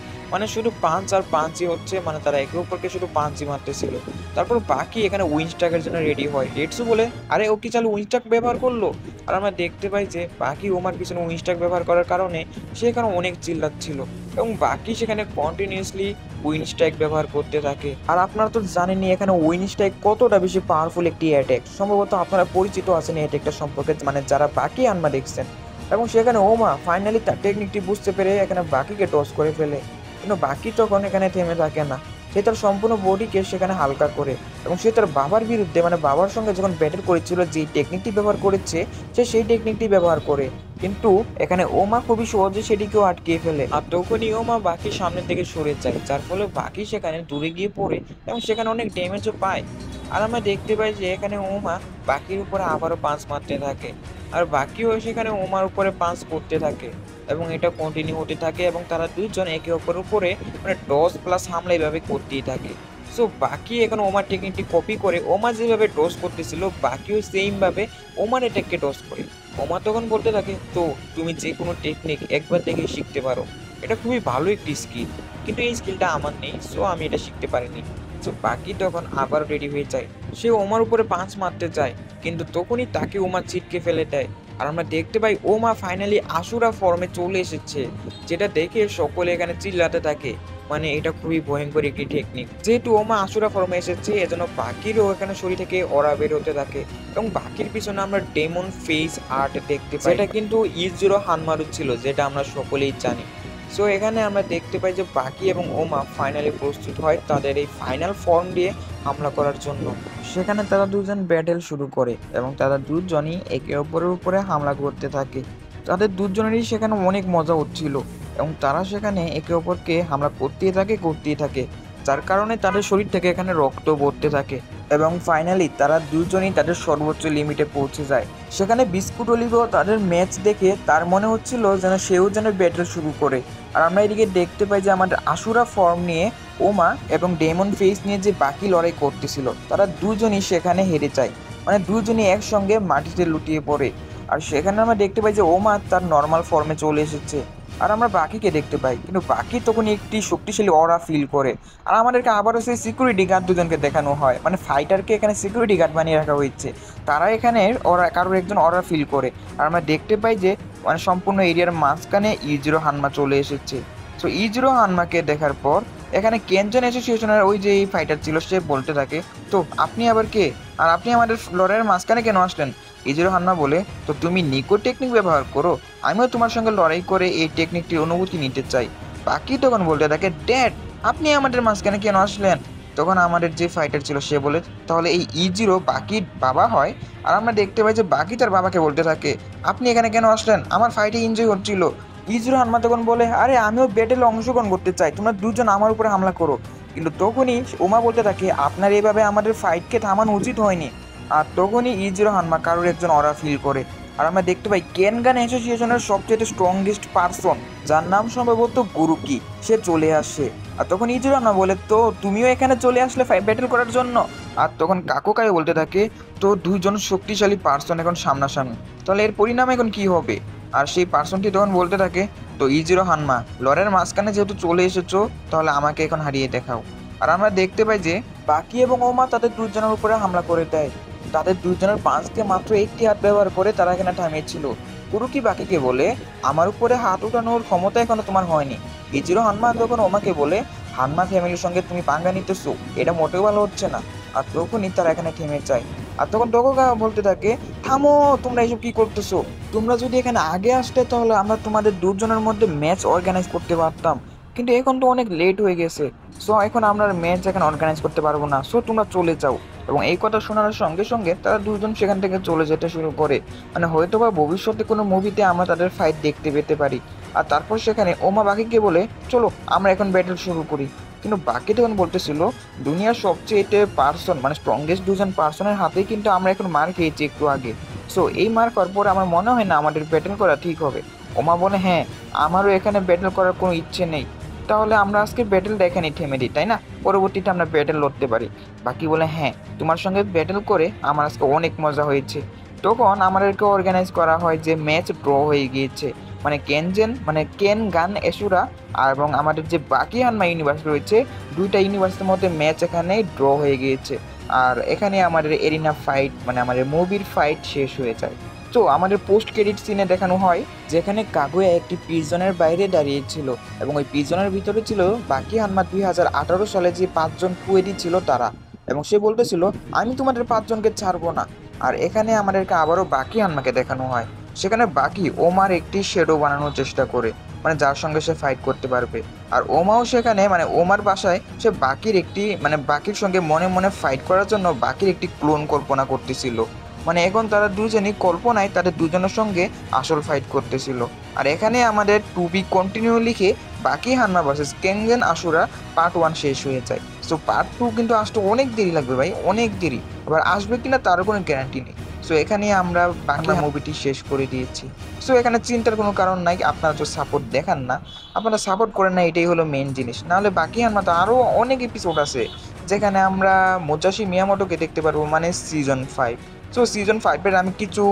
Speaker 1: শুধু পাঞ্চ আর পাঞ্চই হচ্ছে, তারা একে অপরকে শুধু পাঞ্চই মারতেছিল। তারপর বাকি এখানে উইনস্টাকের জন্য রেডি হয়। রেডসু বলে আরে ও কি চালু উইনস্টাক ব্যবহার করলো? আর আমরা দেখতে পাই যে বাকি ওমার পিছনে উইনস্টাক ব্যবহার করার কারণে সে এখানে অনেক চিল্লাচ্ছিল এবং বাকি সেখানে কন্টিনিউয়াসলি উইনস্টাইক ব্যবহার করতে থাকে। আর আপনারা তো জানেনই এখানে উইনস্টাইক কতটা বেশি পাওয়ারফুল একটি অ্যাটাক। সম্ভবত আপনারা পরিচিত আছেন এই অ্যাটাকটা সম্পর্কে, যারা বাকি আনমা দেখছেন। এবং সেখানে ওমা ফাইনালি তার টেকনিকটি বুঝতে পেরে এখানে বাকিকে টস করে ফেলে, কিন্তু বাকি তখন এখানে থেমে থাকে না। সে তার সম্পূর্ণ বডিকে সেখানে হালকা করে এবং সে তার বাবার বিরুদ্ধে বাবার সঙ্গে যখন ব্যাটেল করেছিল যে টেকনিকটি ব্যবহার করেছে সে সেই টেকনিকটি ব্যবহার করে, কিন্তু এখানে ওমা খুবই সহজে সেটিকেও আটকিয়ে ফেলে। আর তখনই ওমা বাকি সামনের দিকে সরে যায়, যার ফলে বাকি সেখানে দূরে গিয়ে পড়ে এবং সেখানে অনেক ড্যামেজও পায়। আর আমরা দেখতে পাই যে এখানে ওমা বাকির উপরে আবারও পাঁচ মারতে থাকে আর বাকিও সেখানে ওমার উপরে পাঁচ করতে থাকে এবং এটা কন্টিনিউ হতে থাকে এবং তারা দুইজন একে অপরের উপরে ডস প্লাস হামলা এইভাবে করতেই থাকে। সো বাকি এখন ওমার টেকনিকটি কপি করে ওমা যেভাবে ডস করতেছিল বাকিও সেমভাবে ওমার এটাকে ডস করে। ওমা তখন বলতে থাকে তো তুমি যে কোনো টেকনিক একবার দেখে শিখতে পারো, এটা খুবই ভালো একটি স্কিল, কিন্তু এই স্কিলটা আমার নেই, সো আমি এটা শিখতে পারিনি। সো বাকি তখন আবার রেডি হয়ে যায়, সে ওমার উপরে পাঁচ মারতে যায়, কিন্তু তখনই তাকে ওমা ছিটকে ফেলে দেয়। আর আমরা দেখতে পাই ওমা ফাইনালি আশুরা ফর্মে চলে এসেছে, যেটা দেখে সকলে এখানে চিল্লাতে থাকে। এটা খুবই ভয়ঙ্কর একটি টেকনিক। যেহেতু ওমা আশুরা ফর্মে এসেছে এজন্য বাকিরও এখানে শরীর থেকে অরা বের হতে থাকে এবং বাকির পিছনে আমরা ডেমন ফেস আর্ট দেখতে পাই, এটা কিন্তু ইজিরো হানমারু ছিল, যেটা আমরা সকলেই জানি। সো এখানে আমরা দেখতে পাই যে বাকি এবং ওমা ফাইনালি প্রস্তুত হয় তাদের এই ফাইনাল ফর্ম দিয়ে হামলা করার জন্য। সেখানে তারা দুজন ব্যাটেল শুরু করে এবং তারা দুজনই একে অপরের উপরে হামলা করতে থাকে। তাদের দুজনেরই সেখানে অনেক মজা হচ্ছিল এবং তারা সেখানে একে অপরকে হামলা করতেই থাকে, যার কারণে তাদের শরীর থেকে এখানে রক্ত পড়তে থাকে এবং ফাইনালি তারা দুজনই তাদের সর্বোচ্চ লিমিটে পৌঁছে যায়। সেখানে বিস্কুট অলিভও তাদের ম্যাচ দেখে তার মনে হচ্ছিল যেন সেও যেন ব্যাটেল শুরু করে। আর আমরা এদিকে দেখতে পাই যে আমাদের আশুরা ফর্ম নিয়ে ওমা এবং ডেমন ফেস নিয়ে যে বাকি লড়াই করতেছিল তারা দুজনই সেখানে হেরে যায়, দুজনই একসঙ্গে মাটিতে লুটিয়ে পড়ে। আর সেখানে আমরা দেখতে পাই যে ওমা তার নর্মাল ফর্মে চলে এসেছে আর আমরা বাকিকে দেখতে পাই, কিন্তু বাকি তখন একটি শক্তিশালী অরা ফিল করে। আর আমাদেরকে আবারও সেই সিকিউরিটি গার্ড দুজনকে দেখানো হয়, ফাইটারকে এখানে সিকিউরিটি গার্ড বানিয়ে রাখা হয়েছে, তারা এখানে কারোর একজন অরা ফিল করে। আর আমরা দেখতে পাই যে সম্পূর্ণ এরিয়ার মাঝখানে ইজিরো হানমা চলে এসেছে। সো ইজিরো হানমাকে দেখার পর এখানে কেনজন অ্যাসোসিয়েশনের ওই যে ফাইটার ছিল সে বলতে থাকে তো আপনি আবার কে, আর আপনি আমাদের লড়াইয়ের মাঝখানে কেন আসলেন? ইজিরো হানমা বলে তো তুমি নিকো টেকনিক ব্যবহার করো, আমিও তোমার সঙ্গে লড়াই করে এই টেকনিকটির অনুভূতি নিতে চাই। বাকি তখন বলতে থাকে ড্যাড আপনি আমাদের মাঝখানে কেন আসলেন? তখন আমাদের যে ফাইটার ছিল সে বলে তাহলে এই ইজিরো বাকির বাবা হয়। আর আমরা দেখতে পাই যে বাকি তার বাবাকে বলতে থাকে আপনি এখানে কেন আসলেন? আমার ফাইটে এনজয় হচ্ছিল, ইজিরো হানমা তখন বলে, আরে আমিও ব্যাটেলে অংশগ্রহণ করতে চাই, তোমরা দুজন আমার উপরে হামলা করো। কিন্তু তখনই ওমা বলতে থাকে, আপনার এইভাবে আমাদের ফাইটকে থামানো উচিত হয়নি। আর তখনই ইজিরো হানমা কারোর একজন অরা ফিল করে। আর আমরা দেখতে পাই কেনগান অ্যাসোসিয়েশনের সবচেয়ে স্ট্রংগেস্ট পারসন, যার নাম সম্ভবত গুরুকি, সে চলে আসে। আর তখন ইজিরো হানমা বলে, তো তুমিও এখানে চলে আসলে ব্যাটেল করার জন্য? আর তখন কাকোকাই বলতে থাকে, তো দুইজন শক্তিশালী পারসন এখন সামনাসামনি, তাহলে এর পরিণাম এখন কি হবে? আর সেই পার্সনটি তখন বলতে থাকে, তো ইজিরো হানমা, লড়াইয়ের মাঝখানে যেহেতু চলে এসেছো, তাহলে আমাকে এখন হারিয়ে দেখাও। আর আমরা দেখতে পাই যে বাকি এবং ওমা তাদের দুজনের উপরে হামলা করে দেয়। তাদের দুজনের পাঁচকে মাত্র একটি হাত ব্যবহার করে তারা এখানে থামিয়েছিল। কুরুকি বাকিকে বলে, আমার উপরে হাত উঠানোর ক্ষমতা এখনো তোমার হয়নি। ইজিরো হানমা তখন ওমাকে বলে, হানমা ফ্যামিলির সঙ্গে তুমি পাঙ্গা নিতেছো, এটা মোটেও ভালো হচ্ছে না। আর তখনই তারা এখানে থেমে যায়। আর তখন ডোগোগা বলতে থাকে, থামো, তোমরা এসব কি করতেছো? তোমরা যদি এখানে আগে আসতে তাহলে আমরা তোমাদের দুজনের মধ্যে ম্যাচ অর্গানাইজ করতে পারতাম, কিন্তু এখন তো অনেক লেট হয়ে গেছে। সো এখন আমরা ম্যাচ এখন অর্গানাইজ করতে পারবো না, সো তোমরা চলে যাও। এবং এই কথা শোনার সঙ্গে সঙ্গে তারা দুজন সেখান থেকে চলে যেতে শুরু করে। মানে হয়তোবা ভবিষ্যতে কোনো মুভিতে আমরা তাদের ফাইট দেখতে পেতে পারি। আর তারপর সেখানে ওমা বাকিকে বলে, চলো আমরা এখন ব্যাটেল শুরু করি। কিন্তু বাকি তখন বলতেছিল, দুনিয়ার সবচেয়ে পার্সন মানে স্ট্রংগেস্ট দুজন পার্সনের হাতেই কিন্তু আমরা এখন মার খেয়েছি একটু আগে। সো এই মার খাওয়ার পরে আমার মনে হয় না আমাদের ব্যাটেল করা ঠিক হবে। ওমা বলে, হ্যাঁ আমারও এখানে ব্যাটেল করার কোনো ইচ্ছে নেই, তাহলে আমরা আজকে ব্যাটেলটা এখানেই থেমে দিই, তাই না? পরবর্তীতে আমরা ব্যাটেল লড়তে পারি। বাকি বলে, হ্যাঁ তোমার সঙ্গে ব্যাটেল করে আমার আজকে অনেক মজা হয়েছে। তখন আমাদেরকে অর্গানাইজ করা হয় যে ম্যাচ ড্র হয়ে গিয়েছে, মানে কেনগান অ্যাসোরা এবং আমাদের যে বাকি হানমা ইউনিভার্স রয়েছে, দুইটা ইউনিভার্সের মধ্যে ম্যাচ এখানে ড্র হয়ে গিয়েছে। আর এখানে আমাদের এরিনা ফাইট মানে আমাদের মুভির ফাইট শেষ হয়ে যায়। তো আমাদের পোস্ট ক্রেডিট সিনে দেখানো হয় যেখানে কাগুয়া একটি প্রিজনের বাইরে দাঁড়িয়েছিল এবং ওই প্রিজনের ভিতরে ছিল বাকি হানমা 2018 সালে যে 5জন কুয়েরি ছিল তারা, এবং সে বলতেছিল, আমি তোমাদের 5জনকে ছাড়বো না। আর এখানে আমাদেরকে আবারও বাকি হানমাকে দেখানো হয়, সেখানে বাকি ওমার একটি শেডো বানানোর চেষ্টা করে, মানে যার সঙ্গে সে ফাইট করতে পারবে। আর ওমাও সেখানে মানে ওমার বাসায় সে বাকির সঙ্গে মনে মনে ফাইট করার জন্য বাকির একটি ক্লোন কল্পনা করতেছিল। মানে এখন তারা দুজনই কল্পনায় তাদের দুজনের সঙ্গে আসল ফাইট করতেছিল। আর এখানে আমাদের টু বি কন্টিনিউ লিখে বাকি হানমা ভার্সেস কেনগান অ্যাসোরা পার্ট 1 শেষ হয়ে যায়। সো পার্ট 2 কিন্তু আসতে অনেক দেরি লাগবে ভাই, অনেক দেরি, আবার আসবে কিনা তারও কোনো গ্যারান্টি নেই। সো এখানে আমরা বাংলা মুভিটি শেষ করে দিয়েছি। সো এখানে চিন্তার কোনো কারণ নাই, আপনারা তো সাপোর্ট দেখান না, আপনারা সাপোর্ট করেন না, এটাই হলো মেন জিনিস। নাহলে বাকি হানমা তো আরও অনেক এপিসোড আছে যেখানে আমরা মোজাশি মিয়ামোটোকে দেখতে পারবো, মানে সিজন 5। সো সিজন 5-এর আমি কিছু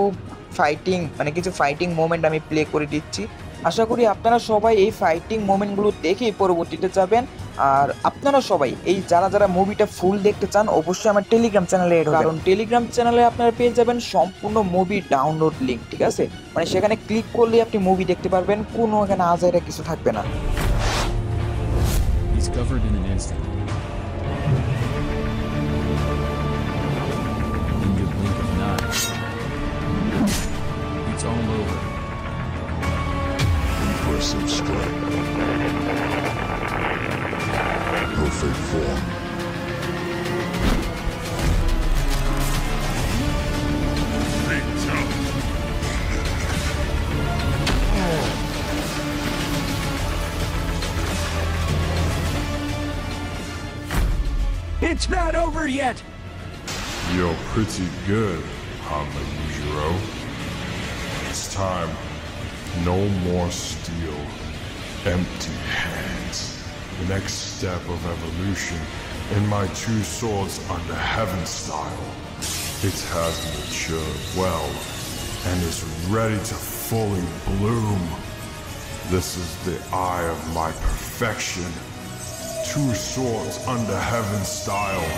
Speaker 1: ফাইটিং মোমেন্ট আমি প্লে করে দিচ্ছি। আশা করি আপনারা সবাই এই ফাইটিং মোমেন্টগুলো দেখেই পরবর্তীতে যাবেন। আর আপনারা সবাই এই যারা মুভিটা ফুল দেখতে চান অবশ্যই আমার টেলিগ্রাম চ্যানেলে এড হবেন, কারণ টেলিগ্রাম চ্যানেলে আপনারা পেয়ে যাবেন সম্পূর্ণ মুভি ডাউনলোড লিঙ্ক, ঠিক আছে? মানে সেখানে ক্লিক করলে আপনি মুভি দেখতে পারবেন, কোনো এখানে আজাইরা কিছু থাকবে না।
Speaker 4: He's covered in an instant. In the blink of an eye. It's all over.
Speaker 3: Impressive strength. Perfect form.
Speaker 4: It's not over yet!
Speaker 5: You're pretty good, Hamayujiro. It's time. No more steel. Empty hands. The next step of evolution in my two swords under heaven style. It has matured well and is ready to fully bloom. This is the eye of my perfection. Two swords under heaven style.